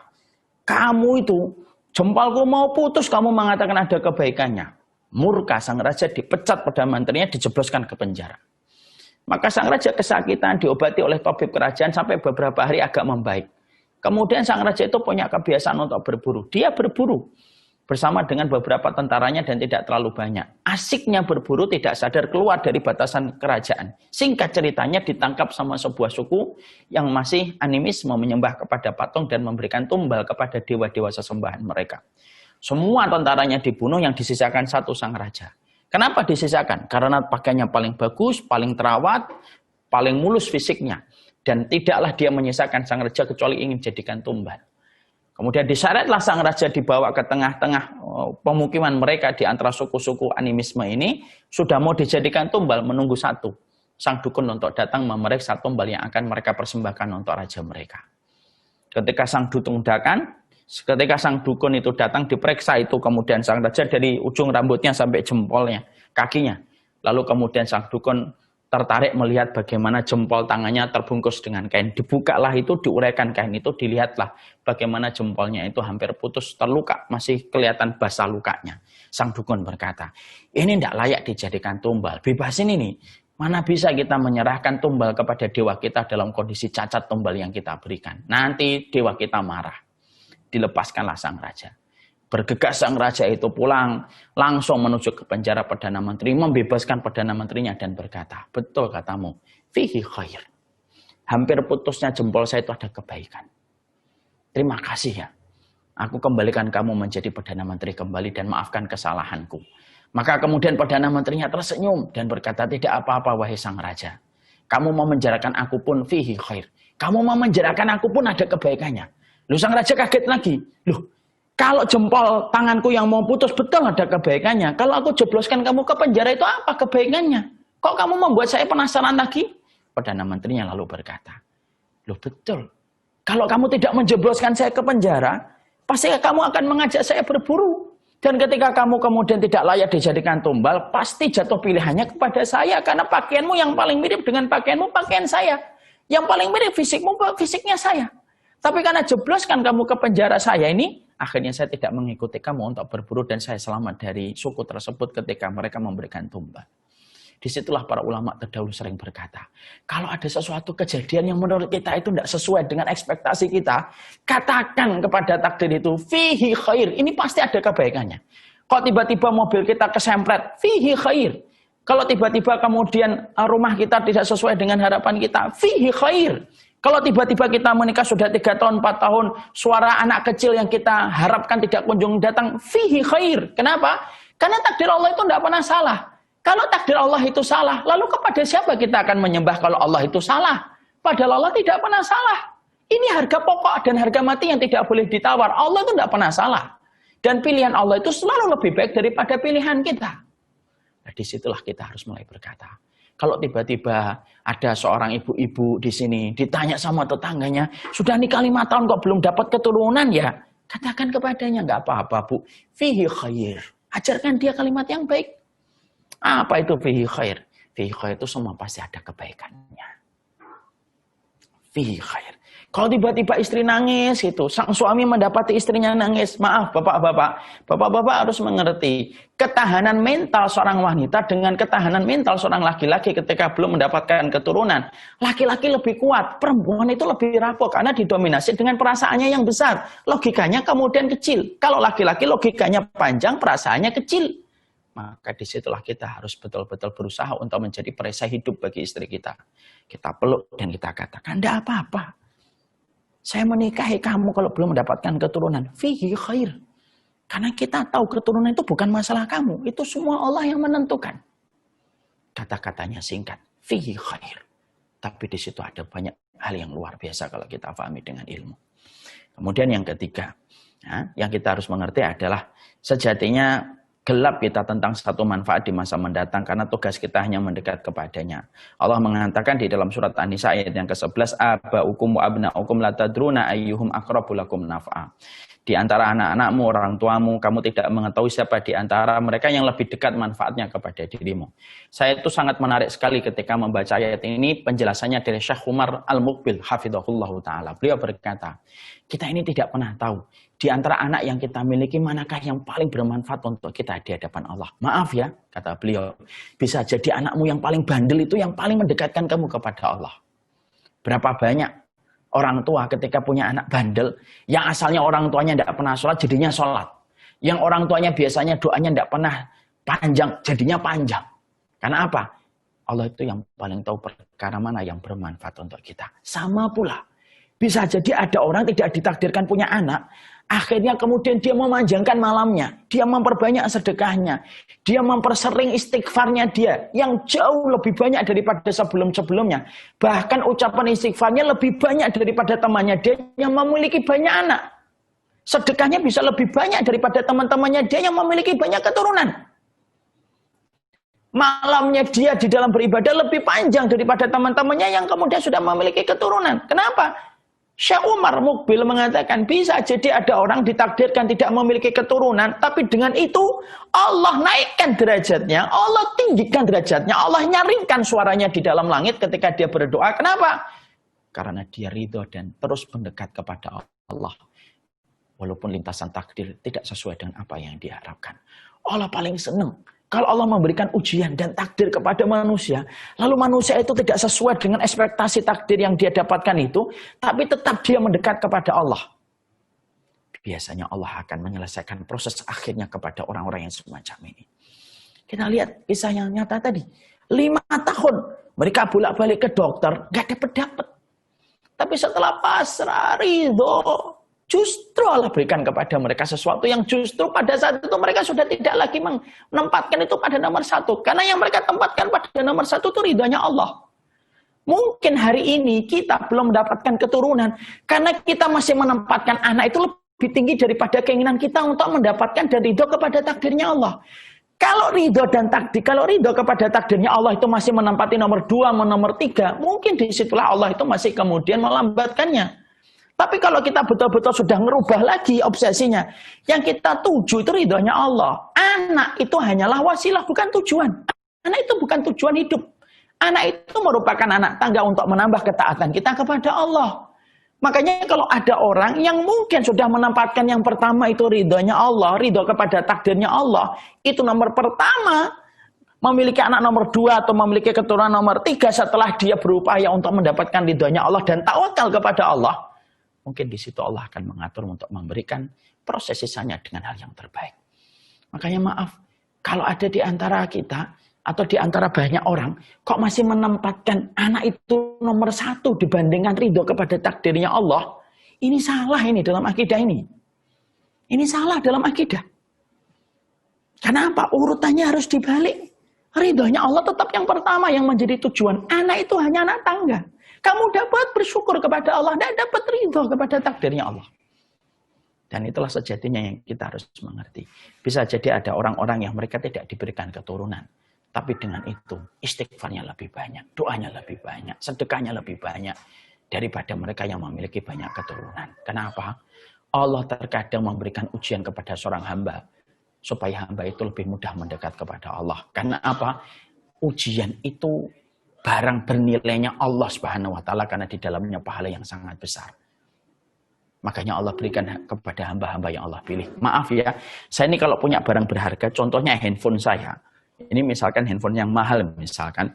Kamu itu, jempolku mau putus, kamu mengatakan ada kebaikannya. Murka sang raja dipecat, Perdana Menterinya dijebloskan ke penjara. Maka sang raja kesakitan, diobati oleh tabib kerajaan sampai beberapa hari agak membaik. Kemudian sang raja itu punya kebiasaan untuk berburu. Dia berburu bersama dengan beberapa tentaranya dan tidak terlalu banyak. Asiknya berburu tidak sadar keluar dari batasan kerajaan. Singkat ceritanya ditangkap sama sebuah suku yang masih animisme, menyembah kepada patung dan memberikan tumbal kepada dewa-dewa sesembahan mereka. Semua tentaranya dibunuh, yang disisakan satu sang raja. Kenapa disisakan? Karena pakaiannya paling bagus, paling terawat, paling mulus fisiknya. Dan tidaklah dia menyisakan sang raja kecuali ingin jadikan tumbal. Kemudian diseretlah sang raja dibawa ke tengah-tengah pemukiman mereka di antara suku-suku animisme ini. Sudah mau dijadikan tumbal, menunggu satu. Sang dukun untuk datang memeriksa tumbal yang akan mereka persembahkan untuk raja mereka. Ketika sang dukun itu datang, diperiksa itu kemudian sang raja dari ujung rambutnya sampai jempolnya, kakinya. Lalu kemudian sang dukun tertarik melihat bagaimana jempol tangannya terbungkus dengan kain. Dibukalah itu, diuraikan kain itu, dilihatlah bagaimana jempolnya itu hampir putus, terluka, masih kelihatan basah lukanya. Sang dukun berkata, ini tidak layak dijadikan tumbal, bebasin ini. Mana bisa kita menyerahkan tumbal kepada dewa kita dalam kondisi cacat tumbal yang kita berikan. Nanti dewa kita marah. Dilepaskanlah sang raja. Bergegas sang raja itu pulang, langsung menuju ke penjara Perdana Menteri, membebaskan Perdana Menterinya dan berkata, betul katamu, fihi khair. Hampir putusnya jempol saya itu ada kebaikan. Terima kasih ya. Aku kembalikan kamu menjadi Perdana Menteri kembali dan maafkan kesalahanku. Maka kemudian Perdana Menterinya tersenyum dan berkata, tidak apa-apa wahai sang raja. Kamu mau menjarakan aku pun fihi khair. Kamu mau menjarakan aku pun ada kebaikannya. Lalu sang raja kaget lagi. Loh, kalau jempol tanganku yang mau putus betul ada kebaikannya. Kalau aku jebloskan kamu ke penjara itu apa kebaikannya? Kok kamu membuat saya penasaran lagi? Perdana Menterinya lalu berkata, loh betul. Kalau kamu tidak menjebloskan saya ke penjara, pasti kamu akan mengajak saya berburu. Dan ketika kamu kemudian tidak layak dijadikan tumbal, pasti jatuh pilihannya kepada saya. Karena pakaianmu yang paling mirip dengan pakaianmu, pakaian saya. Yang paling mirip fisikmu, fisiknya saya. Tapi karena jebloskan kamu ke penjara saya ini, akhirnya saya tidak mengikuti kamu untuk berburu dan saya selamat dari suku tersebut ketika mereka memberikan tumbal. Disitulah para ulama terdahulu sering berkata, kalau ada sesuatu kejadian yang menurut kita itu tidak sesuai dengan ekspektasi kita, katakan kepada takdir itu, fihi khair, ini pasti ada kebaikannya. Kalau tiba-tiba mobil kita kesempret, fihi khair. Kalau tiba-tiba kemudian rumah kita tidak sesuai dengan harapan kita, fihi khair. Kalau tiba-tiba kita menikah sudah 3 tahun, 4 tahun, suara anak kecil yang kita harapkan tidak kunjung datang, fihi khair. Kenapa? Karena takdir Allah itu tidak pernah salah. Kalau takdir Allah itu salah, lalu kepada siapa kita akan menyembah kalau Allah itu salah? Padahal Allah tidak pernah salah. Ini harga pokok dan harga mati yang tidak boleh ditawar. Allah itu tidak pernah salah. Dan pilihan Allah itu selalu lebih baik daripada pilihan kita. Nah, disitulah kita harus mulai berkata. Kalau tiba-tiba ada seorang ibu-ibu di sini, ditanya sama tetangganya, sudah nikah 5 tahun kok belum dapat keturunan ya? Katakan kepadanya, nggak apa-apa bu, fihi khair. Ajarkan dia kalimat yang baik. Apa itu fihi khair? Fihi khair itu semua pasti ada kebaikannya. Fihi khair. Kalau tiba-tiba istri nangis itu, sang suami mendapati istrinya nangis. Maaf bapak-bapak harus mengerti. Ketahanan mental seorang wanita dengan ketahanan mental seorang laki-laki ketika belum mendapatkan keturunan. Laki-laki lebih kuat, perempuan itu lebih rapuh karena didominasi dengan perasaannya yang besar. Logikanya kemudian kecil. Kalau laki-laki logikanya panjang, perasaannya kecil. Maka disitulah kita harus betul-betul berusaha untuk menjadi perisai hidup bagi istri kita. Kita peluk dan kita katakan, tidak apa-apa. Saya menikahi kamu kalau belum mendapatkan keturunan. Fihi khair. Karena kita tahu keturunan itu bukan masalah kamu. Itu semua Allah yang menentukan. Kata-katanya singkat. Fihi khair. Tapi di situ ada banyak hal yang luar biasa kalau kita pahami dengan ilmu. Kemudian yang ketiga. Yang kita harus mengerti adalah sejatinya gelap kita tentang satu manfaat di masa mendatang karena tugas kita hanya mendekat kepadanya. Allah mengatakan di dalam surat An-Nisa ayat yang ke-11, aba'ukum wa abna'ukum la tadruna ayyuhum aqrabu lakum naf'a. Di antara anak-anakmu, orang tuamu, kamu tidak mengetahui siapa di antara mereka yang lebih dekat manfaatnya kepada dirimu. Saya itu sangat menarik sekali ketika membaca ayat ini, penjelasannya dari Syekh Umar Al-Muqbil, hafidhahullahu ta'ala. Beliau berkata, kita ini tidak pernah tahu, di antara anak yang kita miliki, manakah yang paling bermanfaat untuk kita di hadapan Allah. Maaf ya, kata beliau, bisa jadi anakmu yang paling bandel itu yang paling mendekatkan kamu kepada Allah. Berapa banyak orang tua ketika punya anak bandel, yang asalnya orang tuanya tidak pernah sholat, jadinya sholat. Yang orang tuanya biasanya doanya tidak pernah panjang, jadinya panjang. Karena apa? Allah itu yang paling tahu perkara mana yang bermanfaat untuk kita. Sama pula, bisa jadi ada orang tidak ditakdirkan punya anak, akhirnya kemudian dia memanjangkan malamnya, dia memperbanyak sedekahnya, dia mempersering istighfarnya dia, yang jauh lebih banyak daripada sebelum-sebelumnya. Bahkan ucapan istighfarnya lebih banyak daripada temannya dia yang memiliki banyak anak. Sedekahnya bisa lebih banyak daripada teman-temannya dia yang memiliki banyak keturunan. Malamnya dia di dalam beribadah lebih panjang daripada teman-temannya yang kemudian sudah memiliki keturunan. Kenapa? Syekh Umar Mukbil mengatakan bisa jadi ada orang ditakdirkan tidak memiliki keturunan, tapi dengan itu Allah naikkan derajatnya, Allah tinggikan derajatnya, Allah nyaringkan suaranya di dalam langit ketika dia berdoa. Kenapa? Karena dia ridho dan terus mendekat kepada Allah. Walaupun lintasan takdir tidak sesuai dengan apa yang diharapkan. Allah paling senang kalau Allah memberikan ujian dan takdir kepada manusia, lalu manusia itu tidak sesuai dengan ekspektasi takdir yang dia dapatkan itu, tapi tetap dia mendekat kepada Allah. Biasanya Allah akan menyelesaikan proses akhirnya kepada orang-orang yang semacam ini. Kita lihat kisah yang nyata tadi. 5 tahun mereka bolak-balik ke dokter, gak dapat. Tapi setelah pasrah, ridho, justru Allah berikan kepada mereka sesuatu yang justru pada saat itu mereka sudah tidak lagi menempatkan itu pada nomor 1. Karena yang mereka tempatkan pada nomor 1 itu ridhonya Allah. Mungkin hari ini kita belum mendapatkan keturunan karena kita masih menempatkan anak itu lebih tinggi daripada keinginan kita untuk mendapatkan dan ridho kepada takdirnya Allah. Kalau ridho dan takdir, kalau ridho kepada takdirnya Allah itu masih menempati nomor 2, nomor 3, mungkin disitulah Allah itu masih kemudian melambatkannya. Tapi kalau kita betul-betul sudah merubah lagi obsesinya, yang kita tuju itu ridhonya Allah. Anak itu hanyalah wasilah, bukan tujuan. Anak itu bukan tujuan hidup. Anak itu merupakan anak tangga untuk menambah ketaatan kita kepada Allah. Makanya kalau ada orang yang mungkin sudah menempatkan yang pertama itu ridhonya Allah, ridho kepada takdirnya Allah, itu nomor pertama, memiliki anak nomor 2 atau memiliki keturunan nomor 3 setelah dia berupaya untuk mendapatkan ridhonya Allah dan tawakal kepada Allah, mungkin di situ Allah akan mengatur untuk memberikan proses sisanya dengan hal yang terbaik. Makanya maaf, kalau ada di antara kita, atau di antara banyak orang, kok masih menempatkan anak itu nomor 1 dibandingkan ridho kepada takdirnya Allah. Ini salah ini dalam akidah ini. Ini salah dalam akidah. Kenapa? Urutannya harus dibalik. Ridhonya Allah tetap yang pertama yang menjadi tujuan. Anak itu hanya anak tangga. Kamu dapat bersyukur kepada Allah dan dapat ridho kepada takdirnya Allah. Dan itulah sejatinya yang kita harus mengerti. Bisa jadi ada orang-orang yang mereka tidak diberikan keturunan. Tapi dengan itu istighfarnya lebih banyak, doanya lebih banyak, sedekahnya lebih banyak daripada mereka yang memiliki banyak keturunan. Kenapa? Allah terkadang memberikan ujian kepada seorang hamba supaya hamba itu lebih mudah mendekat kepada Allah. Karena apa? Ujian itu barang bernilainya Allah Subhanahu wa taala karena di dalamnya pahala yang sangat besar. Makanya Allah berikan kepada hamba-hamba yang Allah pilih. Maaf ya, saya ini kalau punya barang berharga, contohnya handphone saya. Ini misalkan handphone yang mahal, misalkan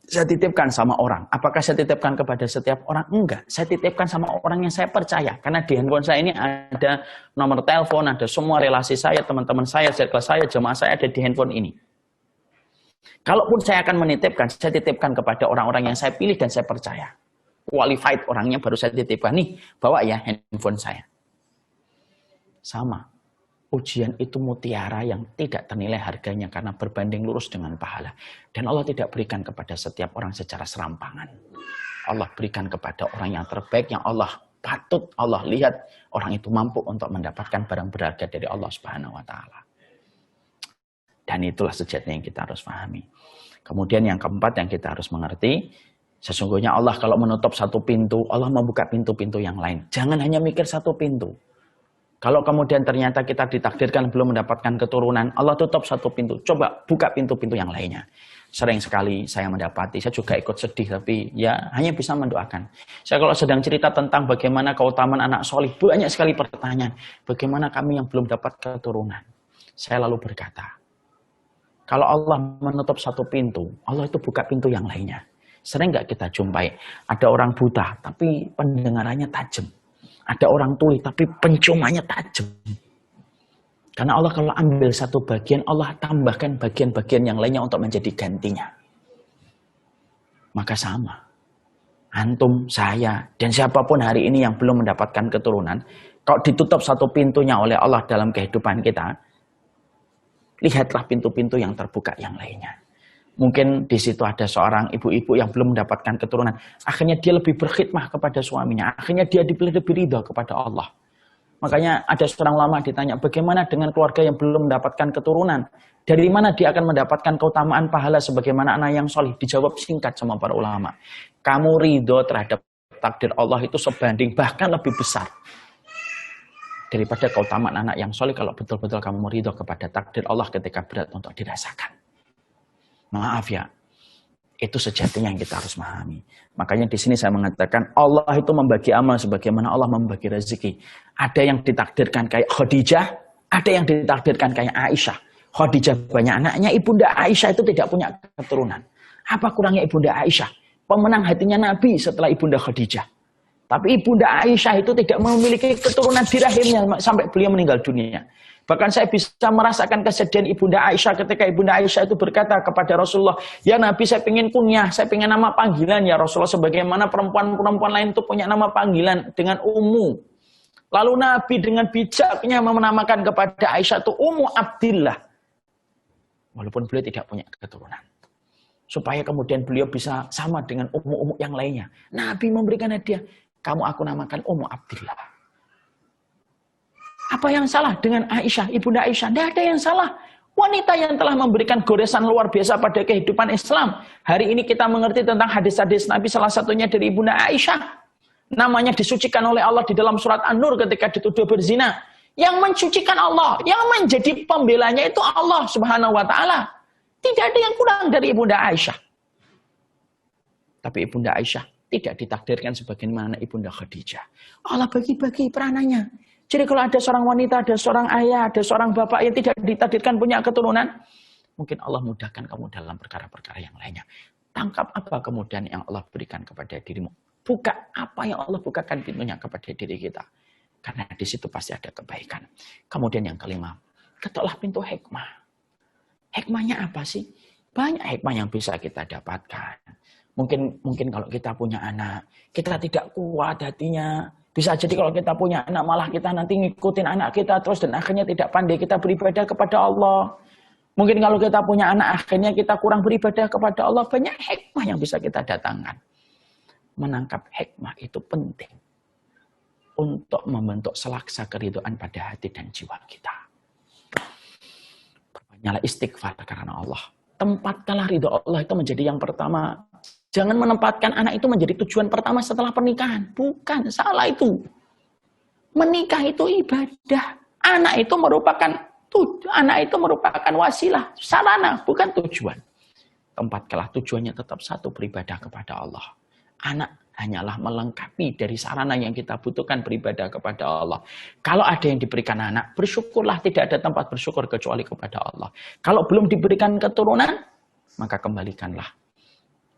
saya titipkan sama orang. Apakah saya titipkan kepada setiap orang? Enggak. Saya titipkan sama orang yang saya percaya. Karena di handphone saya ini ada nomor telepon, ada semua relasi saya, teman-teman saya, circle saya, jemaah saya ada di handphone ini. Kalaupun saya akan menitipkan, saya titipkan kepada orang-orang yang saya pilih dan saya percaya. Qualified orangnya baru saya titipkan. Nih, bawa ya handphone saya. Sama. Ujian itu mutiara yang tidak ternilai harganya karena berbanding lurus dengan pahala. Dan Allah tidak berikan kepada setiap orang secara serampangan. Allah berikan kepada orang yang terbaik yang Allah patut Allah lihat orang itu mampu untuk mendapatkan barang berharga dari Allah Subhanahu wa taala. Dan itulah sejatinya yang kita harus pahami. Kemudian yang keempat yang kita harus mengerti, sesungguhnya Allah kalau menutup satu pintu, Allah membuka pintu-pintu yang lain. Jangan hanya mikir satu pintu. Kalau kemudian ternyata kita ditakdirkan belum mendapatkan keturunan, Allah tutup satu pintu. Coba buka pintu-pintu yang lainnya. Sering sekali saya mendapati, saya juga ikut sedih, tapi ya hanya bisa mendoakan. Saya kalau sedang cerita tentang bagaimana keutamaan anak solih, banyak sekali pertanyaan. Bagaimana kami yang belum dapat keturunan? Saya lalu berkata, kalau Allah menutup satu pintu, Allah itu buka pintu yang lainnya. Sering nggak kita jumpai, ada orang buta, tapi pendengarannya tajam. Ada orang tuli tapi penciumannya tajam. Karena Allah kalau ambil satu bagian, Allah tambahkan bagian-bagian yang lainnya untuk menjadi gantinya. Maka sama. Antum, saya, dan siapapun hari ini yang belum mendapatkan keturunan, kalau ditutup satu pintunya oleh Allah dalam kehidupan kita, lihatlah pintu-pintu yang terbuka yang lainnya. Mungkin di situ ada seorang ibu-ibu yang belum mendapatkan keturunan. Akhirnya dia lebih berkhidmah kepada suaminya. Akhirnya dia lebih ridha kepada Allah. Makanya ada seorang ulama ditanya, bagaimana dengan keluarga yang belum mendapatkan keturunan? Dari mana dia akan mendapatkan keutamaan pahala sebagaimana anak yang solih? Dijawab singkat sama para ulama. Kamu ridho terhadap takdir Allah itu sebanding bahkan lebih besar daripada keutamaan anak yang soleh kalau betul-betul kamu ridho kepada takdir Allah ketika berat untuk dirasakan. Maaf ya, itu sejatinya yang kita harus memahami. Makanya di sini saya mengatakan Allah itu membagi amal sebagaimana Allah membagi rezeki. Ada yang ditakdirkan kayak Khadijah, ada yang ditakdirkan kayak Aisyah. Khadijah banyak anaknya, ibunda Aisyah itu tidak punya keturunan. Apa kurangnya ibunda Aisyah? Pemenang hatinya Nabi setelah ibunda Khadijah. Tapi ibunda Aisyah itu tidak memiliki keturunan di rahimnya sampai beliau meninggal dunia. Bahkan saya bisa merasakan kesedihan ibunda Aisyah ketika ibunda Aisyah itu berkata kepada Rasulullah, "Ya Nabi, saya ingin kunyah, saya ingin nama panggilan ya Rasulullah, sebagaimana perempuan-perempuan lain itu punya nama panggilan dengan Ummu." Lalu Nabi dengan bijaknya menamakan kepada Aisyah itu Ummu Abdillah. Walaupun beliau tidak punya keturunan. Supaya kemudian beliau bisa sama dengan ummu-ummu yang lainnya. Nabi memberikan hadiah, "Kamu aku namakan Ummu Abdillah." Apa yang salah dengan Aisyah, ibunda Aisyah? Tidak ada yang salah. Wanita yang telah memberikan goresan luar biasa pada kehidupan Islam. Hari ini kita mengerti tentang hadis-hadis Nabi, salah satunya dari ibunda Aisyah. Namanya disucikan oleh Allah di dalam surat An-Nur ketika dituduh berzina. Yang mensucikan Allah, yang menjadi pembelanya itu Allah Subhanahu wa Ta'ala. Tidak ada yang kurang dari ibunda Aisyah. Tapi ibunda Aisyah tidak ditakdirkan sebagaimana ibunda Khadijah. Allah bagi-bagi peranannya. Jadi kalau ada seorang wanita, ada seorang ayah, ada seorang bapak yang tidak ditakdirkan punya keturunan, mungkin Allah mudahkan kamu dalam perkara-perkara yang lainnya. Tangkap apa kemudian yang Allah berikan kepada dirimu. Buka apa yang Allah bukakan pintunya kepada diri kita. Karena di situ pasti ada kebaikan. Kemudian yang kelima, ketuklah pintu hikmah. Hikmahnya apa sih? Banyak hikmah yang bisa kita dapatkan. Mungkin kalau kita punya anak, kita tidak kuat hatinya. Bisa jadi kalau kita punya anak, malah kita nanti ngikutin anak kita terus dan akhirnya tidak pandai kita beribadah kepada Allah. Mungkin kalau kita punya anak, akhirnya kita kurang beribadah kepada Allah. Banyak hikmah yang bisa kita datangkan. Menangkap hikmah itu penting untuk membentuk selaksa keridhaan pada hati dan jiwa kita. Perbanyaklah istighfar karena Allah. Tempatkanlah ridho Allah itu menjadi yang pertama. Jangan menempatkan anak itu menjadi tujuan pertama setelah pernikahan. Bukan, salah itu. Menikah itu ibadah. Anak itu merupakan wasilah, sarana, bukan tujuan. Tempatkanlah tujuannya tetap satu, beribadah kepada Allah. Anak hanyalah melengkapi dari sarana yang kita butuhkan beribadah kepada Allah. Kalau ada yang diberikan anak, bersyukurlah, tidak ada tempat bersyukur kecuali kepada Allah. Kalau belum diberikan keturunan, maka kembalikanlah.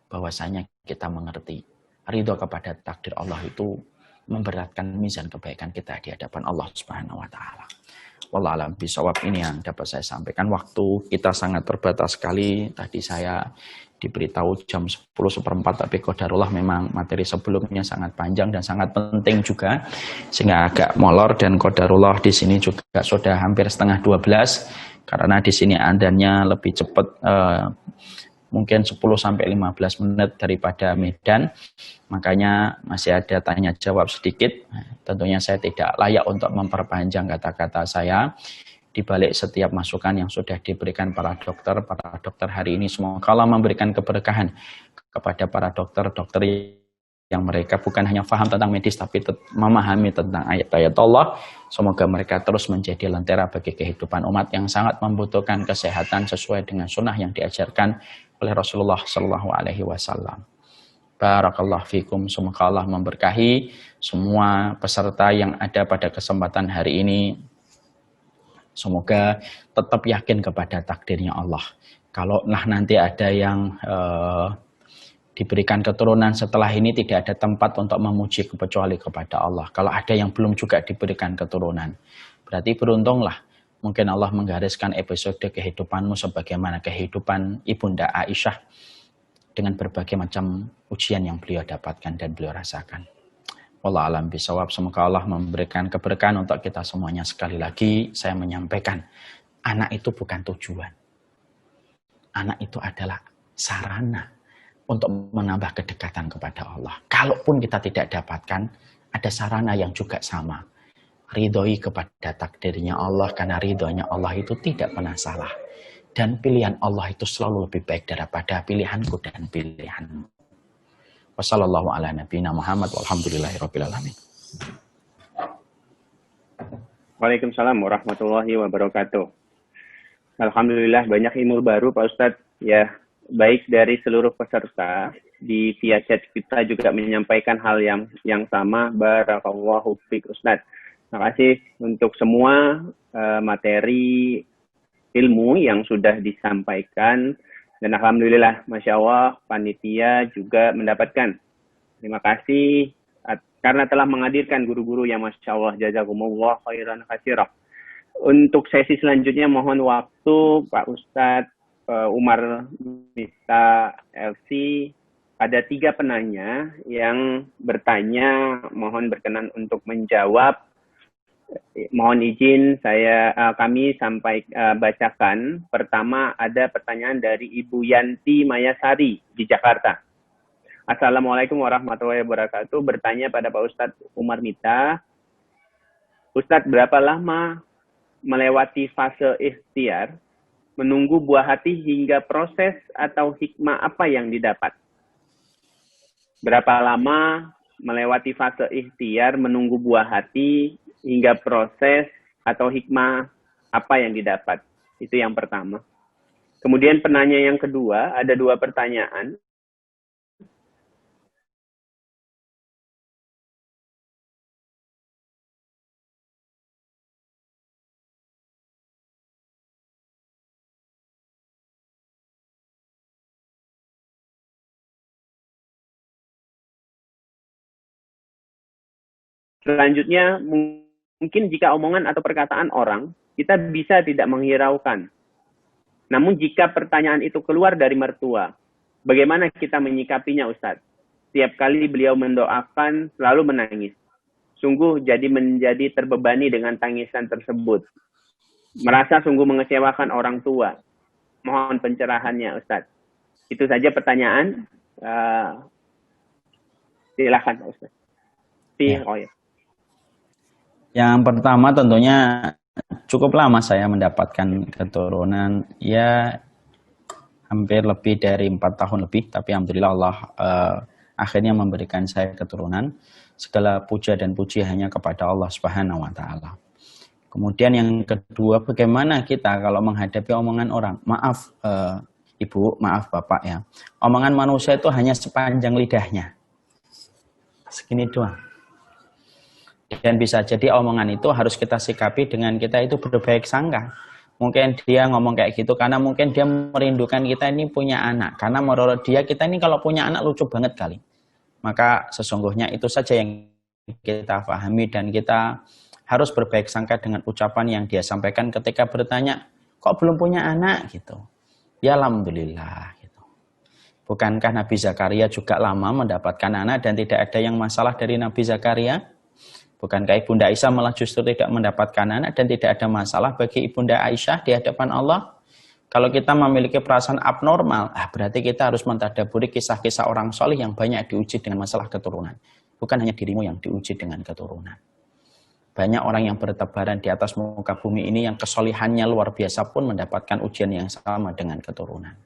Bahwasanya kita mengerti ridho kepada takdir Allah itu memberatkan mizan kebaikan kita di hadapan Allah Subhanahu wa Ta'ala. Wallahu a'lam bishawab, ini yang dapat saya sampaikan. Waktu kita sangat terbatas sekali. Tadi saya diberitahu jam 10:04, tapi qadarullah memang materi sebelumnya sangat panjang dan sangat penting juga, sehingga agak molor. Dan qadarullah di sini juga sudah hampir setengah 12, karena di sini adanya lebih cepat, mungkin 10-15 menit daripada Medan. Makanya masih ada tanya jawab sedikit. Tentunya saya tidak layak untuk memperpanjang kata-kata saya. Di balik setiap masukan yang sudah diberikan para dokter hari ini, semoga Allah memberikan keberkahan kepada para dokter yang mereka bukan hanya paham tentang medis, tapi memahami tentang ayat-ayat Allah. Semoga mereka terus menjadi lentera bagi kehidupan umat yang sangat membutuhkan kesehatan sesuai dengan sunnah yang diajarkan oleh Rasulullah Shallallahu Alaihi Wasallam. Barakallahu fikum. Semoga Allah memberkahi semua peserta yang ada pada kesempatan hari ini. Semoga tetap yakin kepada takdirnya Allah. Kalau nanti ada yang diberikan keturunan setelah ini, tidak ada tempat untuk memuji kecuali kepada Allah. Kalau ada yang belum juga diberikan keturunan, berarti beruntunglah. Mungkin Allah menggariskan episode kehidupanmu sebagaimana kehidupan ibunda Aisyah, dengan berbagai macam ujian yang beliau dapatkan dan beliau rasakan. Wallahu a'lam bishawab. Semoga Allah memberikan keberkahan untuk kita semuanya. Sekali lagi saya menyampaikan, anak itu bukan tujuan. Anak itu adalah sarana untuk menambah kedekatan kepada Allah. Kalaupun kita tidak dapatkan, ada sarana yang juga sama. Ridhoi kepada takdirnya Allah, karena ridhonya Allah itu tidak pernah salah. Dan pilihan Allah itu selalu lebih baik daripada pilihanku dan pilihanmu. Wassallallahu ala nabiyina Muhammad walhamdulillahirabbil alamin. Waalaikumsalam warahmatullahi wabarakatuh. Alhamdulillah banyak ilmu baru Pak Ustadz. Ya, baik dari seluruh peserta di via chat kita juga menyampaikan hal yang sama. Barakallahu fiik Ustadz. Terima kasih untuk semua materi ilmu yang sudah disampaikan. Dan alhamdulillah, Masya Allah, panitia juga mendapatkan. Terima kasih karena telah menghadirkan guru-guru yang Masya Allah, jazakumullah khairan katsirah. Untuk sesi selanjutnya mohon waktu Pak Ustadz Umar Miftah LC. Ada 3 penanya yang bertanya, mohon berkenan untuk menjawab. Mohon izin kami bacakan. Pertama ada pertanyaan dari Ibu Yanti Mayasari di Jakarta. Assalamualaikum warahmatullahi wabarakatuh. Bertanya pada Pak Ustadz Umar Miftah. Ustadz, berapa lama melewati fase ikhtiar, menunggu buah hati hingga proses atau hikmah apa yang didapat? Berapa lama melewati fase ikhtiar, menunggu buah hati hingga proses atau hikmah apa yang didapat? Itu yang pertama. Kemudian penanya yang kedua, ada 2 pertanyaan. Selanjutnya, mungkin jika omongan atau perkataan orang, kita bisa tidak menghiraukan. Namun jika pertanyaan itu keluar dari mertua, bagaimana kita menyikapinya, Ustadz? Setiap kali beliau mendoakan, selalu menangis. Sungguh menjadi terbebani dengan tangisan tersebut. Merasa sungguh mengecewakan orang tua. Mohon pencerahannya, Ustadz. Itu saja pertanyaan. Silakan, Ustadz. Ya. Yang pertama tentunya cukup lama saya mendapatkan keturunan, ya hampir lebih dari 4 tahun lebih, tapi alhamdulillah Allah akhirnya memberikan saya keturunan. Segala puja dan puji hanya kepada Allah Subhanahu wa taala. Kemudian yang kedua, bagaimana kita kalau menghadapi omongan orang? Maaf Ibu, maaf Bapak ya. Omongan manusia itu hanya sepanjang lidahnya. Segini doang. Dan bisa jadi omongan itu harus kita sikapi dengan kita itu berbaik sangka. Mungkin dia ngomong kayak gitu karena mungkin dia merindukan kita ini punya anak. Karena menurut dia kita ini kalau punya anak lucu banget kali. Maka sesungguhnya itu saja yang kita pahami dan kita harus berbaik sangka dengan ucapan yang dia sampaikan ketika bertanya, kok belum punya anak gitu. Ya alhamdulillah gitu. Bukankah Nabi Zakaria juga lama mendapatkan anak dan tidak ada yang masalah dari Nabi Zakaria? Bukankah Ibunda Aisyah malah justru tidak mendapatkan anak dan tidak ada masalah bagi Ibunda Aisyah di hadapan Allah? Kalau kita memiliki perasaan abnormal, berarti kita harus mentadaburi kisah-kisah orang soleh yang banyak diuji dengan masalah keturunan. Bukan hanya dirimu yang diuji dengan keturunan. Banyak orang yang bertebaran di atas muka bumi ini yang kesolihannya luar biasa pun mendapatkan ujian yang sama dengan keturunan.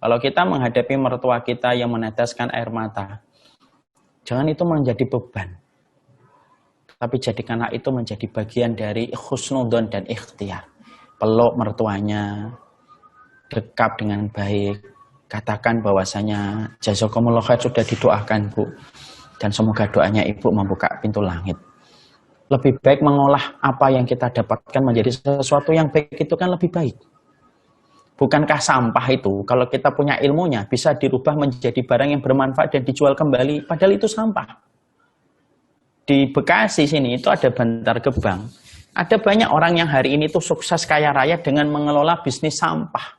Kalau kita menghadapi mertua kita yang meneteskan air mata, jangan itu menjadi beban. Tapi jadikanlah itu menjadi bagian dari husnudon dan ikhtiar. Peluk mertuanya, dekap dengan baik, katakan bahwasanya jazakumullah khair sudah didoakan Bu, dan semoga doanya Ibu membuka pintu langit. Lebih baik mengolah apa yang kita dapatkan menjadi sesuatu yang baik, itu kan lebih baik. Bukankah sampah itu kalau kita punya ilmunya bisa dirubah menjadi barang yang bermanfaat dan dijual kembali, padahal itu sampah. Di Bekasi sini itu ada Bantar Gebang. Ada banyak orang yang hari ini tuh sukses kaya raya dengan mengelola bisnis sampah.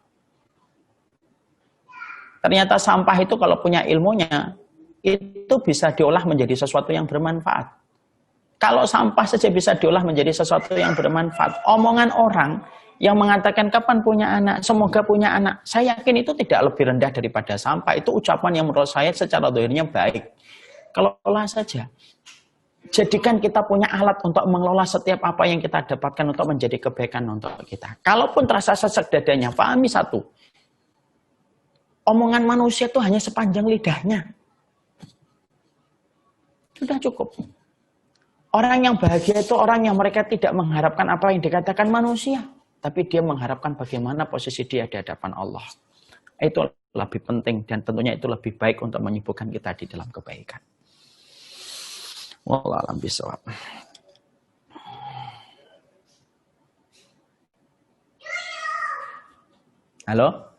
Ternyata sampah itu kalau punya ilmunya, itu bisa diolah menjadi sesuatu yang bermanfaat. Kalau sampah saja bisa diolah menjadi sesuatu yang bermanfaat, omongan orang yang mengatakan kapan punya anak, semoga punya anak, saya yakin itu tidak lebih rendah daripada sampah. Itu ucapan yang menurut saya secara dohirnya baik. Kalau olah saja. Jadikan kita punya alat untuk mengelola setiap apa yang kita dapatkan untuk menjadi kebaikan untuk kita. Kalaupun terasa sesek dadanya, pahami satu. Omongan manusia itu hanya sepanjang lidahnya. Sudah cukup. Orang yang bahagia itu orang yang mereka tidak mengharapkan apa yang dikatakan manusia. Tapi dia mengharapkan bagaimana posisi dia di hadapan Allah. Itu lebih penting dan tentunya itu lebih baik untuk menyibukkan kita di dalam kebaikan. Wallahu a'lam bishawab. Halo?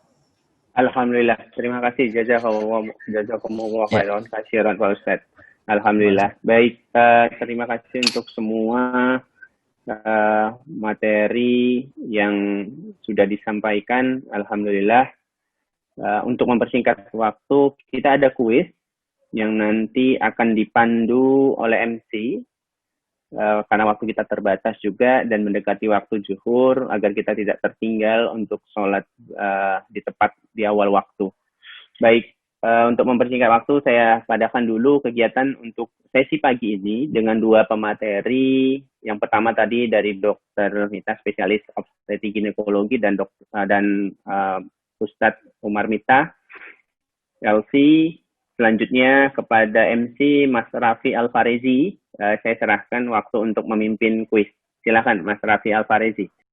Alhamdulillah, terima kasih jazakumullah khairan katsiran Pak Ustadz. Alhamdulillah. Baik, terima kasih untuk semua materi yang sudah disampaikan. Alhamdulillah. Untuk mempersingkat waktu, kita ada kuis yang nanti akan dipandu oleh MC. Karena waktu kita terbatas juga dan mendekati waktu zuhur agar kita tidak tertinggal untuk sholat di awal waktu. Baik, untuk mempersingkat waktu saya padakan dulu kegiatan untuk sesi pagi ini dengan dua pemateri. Yang pertama tadi dari Dr. Mita, spesialis obstetrik ginekologi, dan Ustadz Umar Mita, LC. Selanjutnya kepada MC Mas Raffi Al-Farezi, saya serahkan waktu untuk memimpin kuis. Silakan Mas Raffi Al-Farezi.